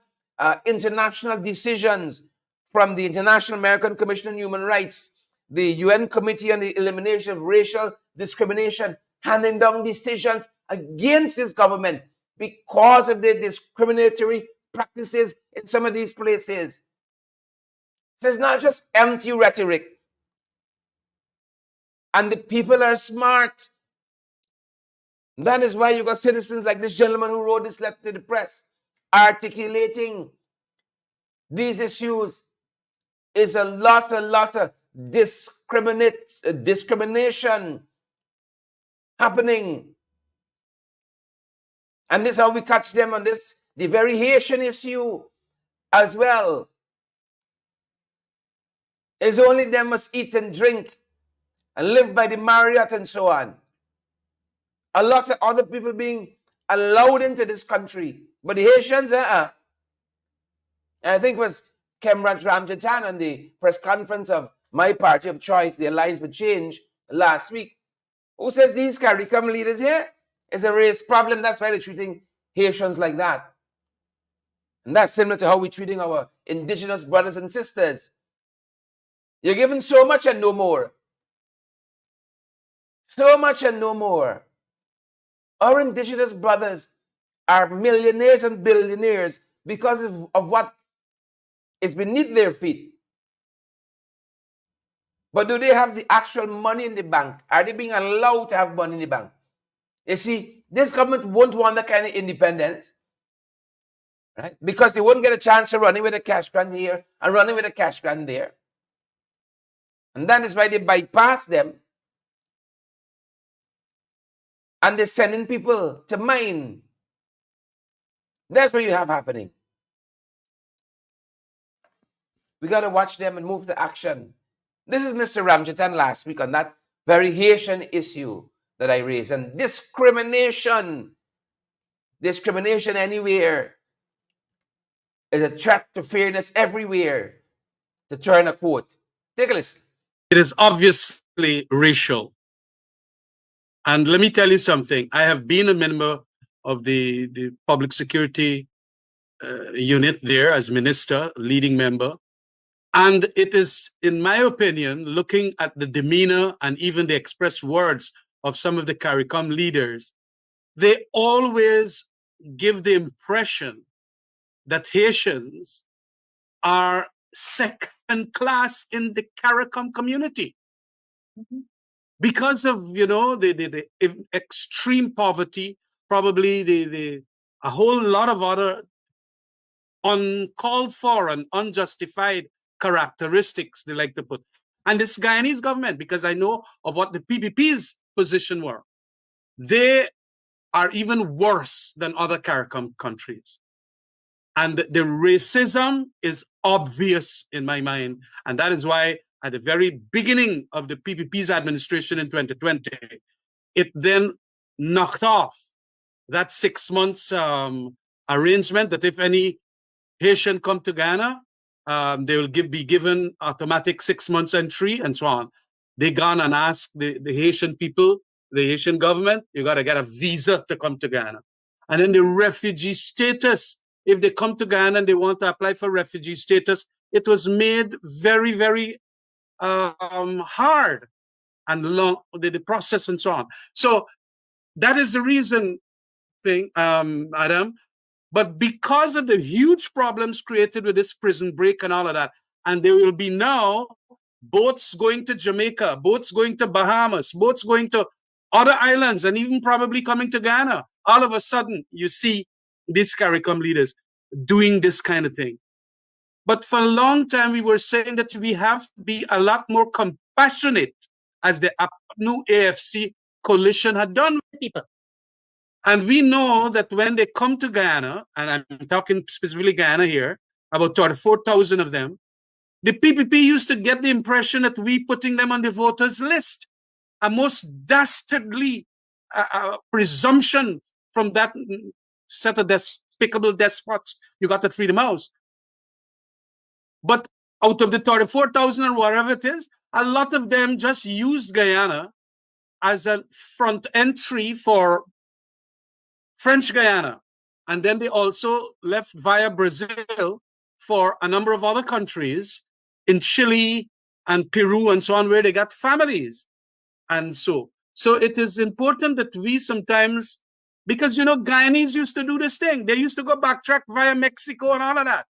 international decisions from the International American Commission on Human Rights, the UN Committee on the Elimination of Racial Discrimination, handing down decisions against this government because of their discriminatory practices in some of these places. So it's not just empty rhetoric. And the people are smart. That is why you got citizens like this gentleman who wrote this letter to the press, articulating these issues. Is a lot of discrimination happening. And this is how we catch them on this, the very Haitian issue as well. It's only them must eat and drink and live by the Marriott and so on. A lot of other people being allowed into this country. But the Haitians, and I think it was Kemraj Ramjatan on the press conference of my party of choice, the Alliance for Change, last week, who says these CARICOM leaders here is a race problem. That's why they're treating Haitians like that. And that's similar to how we're treating our indigenous brothers and sisters. You're given so much and no more. So much and no more. Our indigenous brothers are millionaires and billionaires because of what is beneath their feet. But do they have the actual money in the bank? Are they being allowed to have money in the bank? You see, this government won't want that kind of independence, right? Because they won't get a chance to run with a cash grant here and running with a cash grant there. And that is why they bypass them. And they're sending people to mine. That's what you have happening. We got to watch them and move to action. This is Mr. Ramjatan last week on that very Haitian issue that I raised. And discrimination anywhere is a threat to fairness everywhere, to turn a quote. Take a listen. It is obviously racial. And let me tell you something. I have been a member of the public security unit there as minister, leading member. And it is, in my opinion, looking at the demeanor and even the expressed words of some of the CARICOM leaders, they always give the impression that Haitians are second class in the CARICOM community. Because of, the extreme poverty, probably a whole lot of other uncalled for and unjustified characteristics they like to put. And this Guyanese government, because I know of what the PPP's position were, they are even worse than other CARICOM countries. And the racism is obvious in my mind. And that is why at the very beginning of the PPP's administration in 2020, it then knocked off that 6 months arrangement that if any Haitian come to Ghana, they will be given automatic 6 months entry and so on. They gone and asked the Haitian people, the Haitian government, you got to get a visa to come to Ghana. And then the refugee status, if they come to Ghana and they want to apply for refugee status, it was made very, very hard and long, the process and so on. So that is the reason thing, Adam. But because of the huge problems created with this prison break and all of that, and there will be now boats going to Jamaica, boats going to Bahamas, boats going to other islands, and even probably coming to Ghana. All of a sudden, you see these CARICOM leaders doing this kind of thing. But for a long time, we were saying that we have to be a lot more compassionate, as the new AFC coalition had done with people. And we know that when they come to Ghana, and I'm talking specifically Ghana here, about 34,000 of them, the PPP used to get the impression that we putting them on the voters list. A most dastardly presumption from that set of despicable despots you got at Freedom House. But out of the 34,000 or whatever it is, a lot of them just used Guyana as a front entry for French Guyana. And then they also left via Brazil for a number of other countries in Chile and Peru and so on, where they got families. And so it is important that we sometimes, because, Guyanese used to do this thing. They used to go backtrack via Mexico and all of that.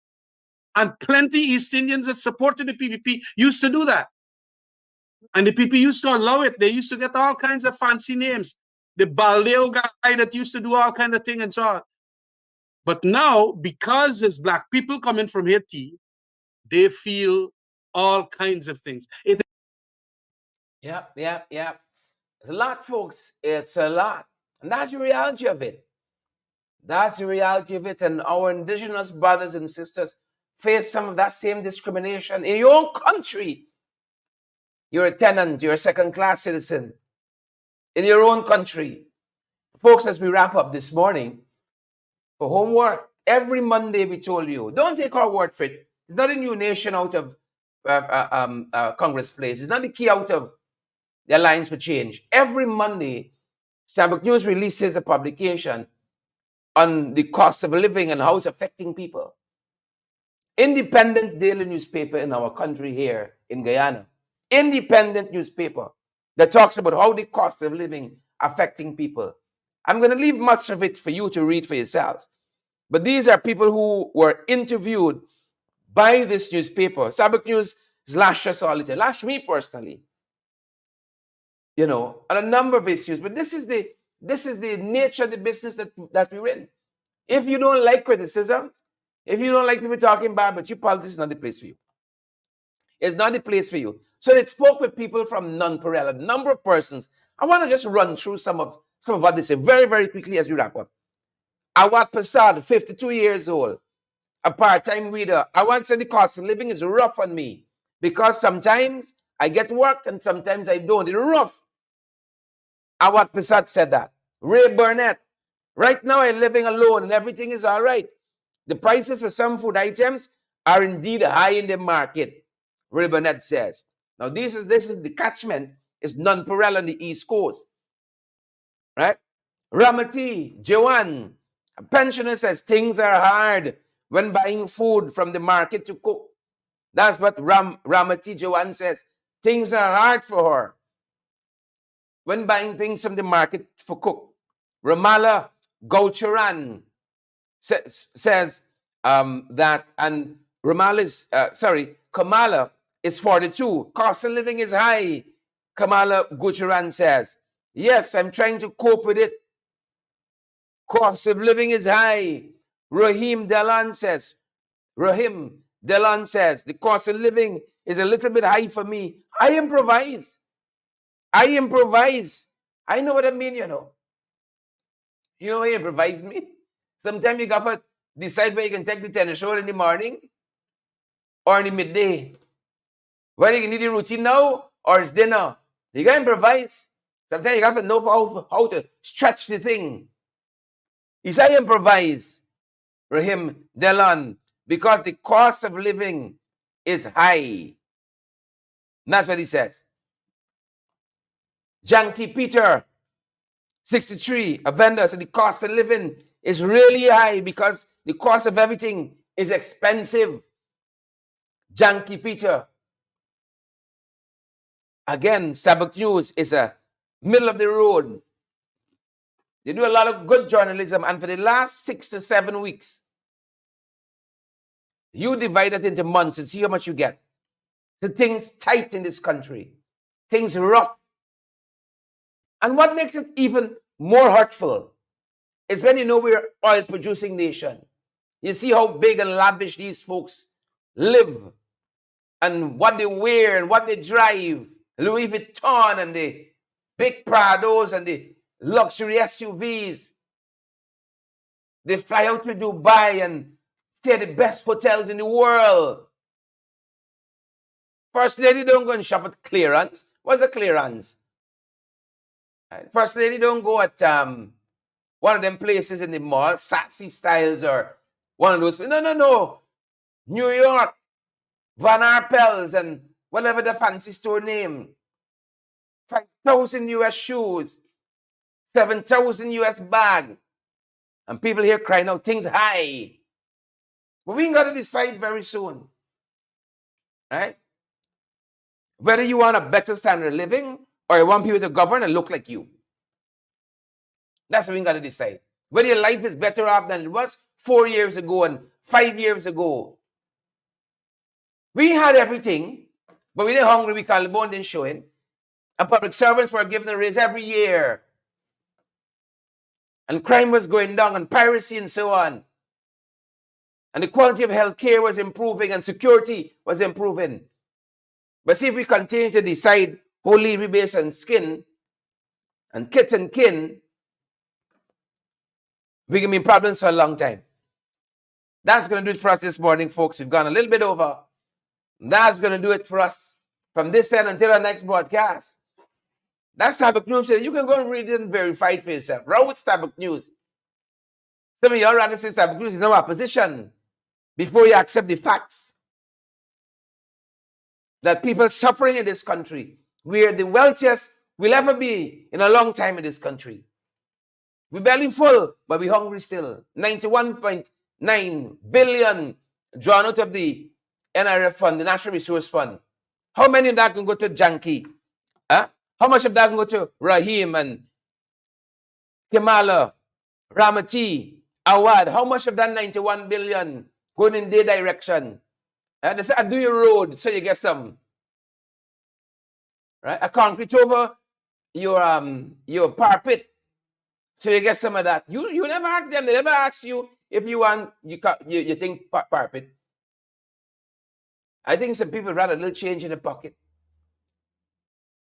And plenty East Indians that supported the PPP used to do that. And the PPP used to allow it. They used to get all kinds of fancy names. The Baldeo guy that used to do all kinds of things and so on. But now, because there's Black people coming from Haiti, they feel all kinds of things. Yep. It's a lot, folks. It's a lot. And that's the reality of it. That's the reality of it. And our indigenous brothers and sisters face some of that same discrimination. In your own country, you're a tenant, you're a second-class citizen. In your own country. Folks, as we wrap up this morning, for homework, every Monday we told you, don't take our word for it. It's not a new nation out of Congress Place. It's not the key out of the Alliance for Change. Every Monday, Sambuc News releases a publication on the cost of living and how it's affecting people. Independent daily newspaper in our country here in Guyana. Independent newspaper that talks about how the cost of living affecting people. I'm going to leave much of it for you to read for yourselves. But these are people who were interviewed by this newspaper. Sambuc News has lashed us all. It lashed me personally. On a number of issues. But this is the nature of the business that we're in. If you don't like criticisms, if you don't like people talking bad, but your politics is not the place for you. It's not the place for you. So it spoke with people from Nonpareil, a number of persons. I want to just run through some of what they say very, very quickly as we wrap up. Awad Prasad, 52 years old, a part-time reader. Awad said the cost of living is rough on me because sometimes I get work and sometimes I don't. It's rough. Awad Prasad said that. Ray Burnett, right now I'm living alone and everything is all right. The prices for some food items are indeed high in the market, Ray Burnett says. Now this is the catchment is Nonpareil on the East Coast. Right? Ramati, Joanne, a pensioner says things are hard when buying food from the market to cook. That's what Ramati Joanne says. Things are hard for her when buying things from the market for cook. Ramala Gaucharan says that, and Kamala is 42. Cost of living is high, Kamala Gaucharan says. Yes, I'm trying to cope with it. Cost of living is high. Rahim Delan says, the cost of living is a little bit high for me. I improvise. I know what I mean, You know what improvise me? Sometimes you got to decide where you can take the tennis show in the morning or in the midday. Whether you need the routine now or it's dinner. You got to improvise. Sometimes you got to know how to stretch the thing. He said, I improvise, Rahim Delan, because the cost of living is high. And that's what he says. Janky Peter, 63, a vendor said the cost of living is really high because the cost of everything is expensive. Janky Peter. Again, Sabbath News is a middle of the road. They do a lot of good journalism, and for the last 6 to 7 weeks, you divide it into months and see how much you get. The things tight in this country, things rough. And what makes it even more hurtful is when you know we're an oil-producing nation. You see how big and lavish these folks live and what they wear and what they drive. Louis Vuitton and the big Prados and the luxury SUVs. They fly out to Dubai and stay at the best hotels in the world. First lady don't go and shop at clearance. What's a clearance? First lady don't go at one of them places in the mall, Sassy Styles or one of those. No. New York, Van Arpels and whatever the fancy store name. 5,000 US shoes, 7,000 US bag. And people here crying out, things high. But we got to decide very soon, right? Whether you want a better standard of living or you want people to govern and look like you. That's what we got to decide. Whether your life is better off than it was 4 years ago and 5 years ago. We had everything, but we didn't hungry, we called the bone didn't show it. And public servants were given a raise every year. And crime was going down and piracy and so on. And the quality of health care was improving and security was improving. But see, if we continue to decide wholly based on skin and kit and kin, we can be in problems for a long time. That's going to do it for us this morning, folks. We've gone a little bit over. That's going to do it for us from this end until our next broadcast. That's Starbuck News. You can go and read it and verify it for yourself. Round with Starbuck News. Some of you all rather say Starbuck News is no opposition before you accept the facts that people suffering in this country, we're the wealthiest we'll ever be in a long time in this country. We're barely full, but we're hungry still. 91.9 billion drawn out of the NRF fund, the National Resource Fund. How many of that can go to Janky? Huh? How much of that can go to Rahim and Kamala, Ramati, Awad? How much of that 91 billion going in their direction? They say, do your road so you get some. Right? A concrete over your parapet so you get some of that. You never ask them. They never ask you if you want, you think parapet. I think some people rather a little change in the pocket.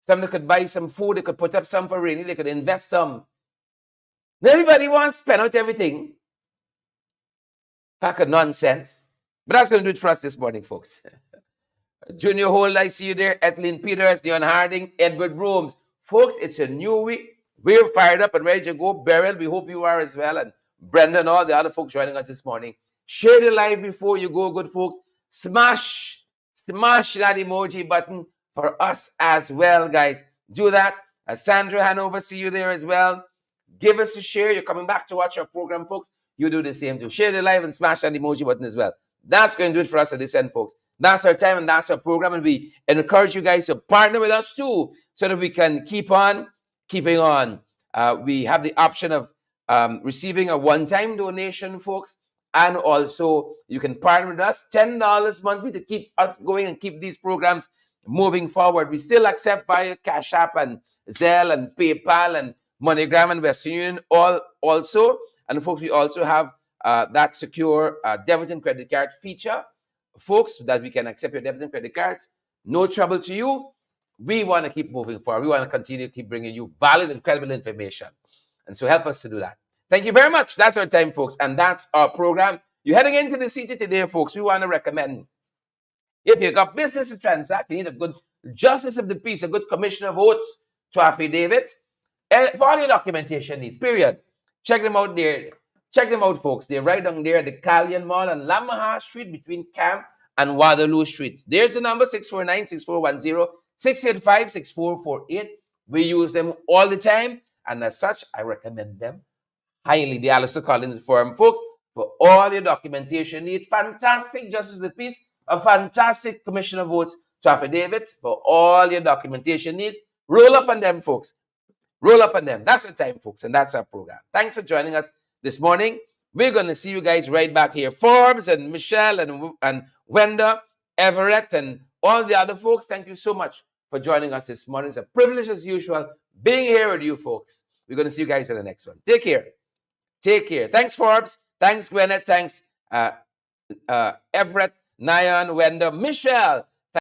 Some they could buy some food, they could put up some for rainy, they could invest some. Everybody wants to spend out everything. Pack of nonsense. But that's going to do it for us this morning, folks. Junior Holt, I see you there. Ethelyn Peters, Dion Harding, Edward Brooms. Folks, it's a new week. We're fired up and ready to go. Beryl, we hope you are as well. And Brenda and all the other folks joining us this morning. Share the live before you go, good folks. Smash that emoji button for us as well, guys. Do that. Sandra Hanover, see you there as well. Give us a share. You're coming back to watch our program, folks. You do the same too. Share the live and smash that emoji button as well. That's going to do it for us at this end, folks. That's our time and that's our program. And we encourage you guys to partner with us too so that we can keep on keeping on. We have the option of receiving a one-time donation, folks. And also, you can partner with us, $10 monthly to keep us going and keep these programs moving forward. We still accept via Cash App and Zelle and PayPal and MoneyGram and Western Union also. And folks, we also have that secure debit and credit card feature, folks, that we can accept your debit and credit cards. No trouble to you. We want to keep moving forward. We want to continue to keep bringing you valid and credible information. And so help us to do that. Thank you very much. That's our time, folks. And that's our program. You're heading into the city today, folks. We want to recommend, if you've got business to transact, you need a good justice of the peace, a good commissioner of oaths to affidavit, for all your documentation needs, period. Check them out there. Check them out, folks. They're right down there at the Callion Mall on Lamaha Street between Camp and Waterloo Streets. There's the number, 649-6410, 685-6448. We use them all the time. And as such, I recommend them highly. The Alistair Collins Forum, folks, for all your documentation needs. Fantastic Justice of the Peace, a fantastic Commissioner Votes to affidavits for all your documentation needs. Roll up on them, folks. Roll up on them. That's the time, folks, and that's our program. Thanks for joining us this morning. We're going to see you guys right back here. Forbes and Michelle and Wenda, Everett, and all the other folks, thank you so much for joining us this morning. It's a privilege as usual being here with you folks. We're going to see you guys in the next one. Take care. Take care. Thanks, Forbes. Thanks, Gwyneth. Thanks, Everett, Nyan, Wenda, Michelle.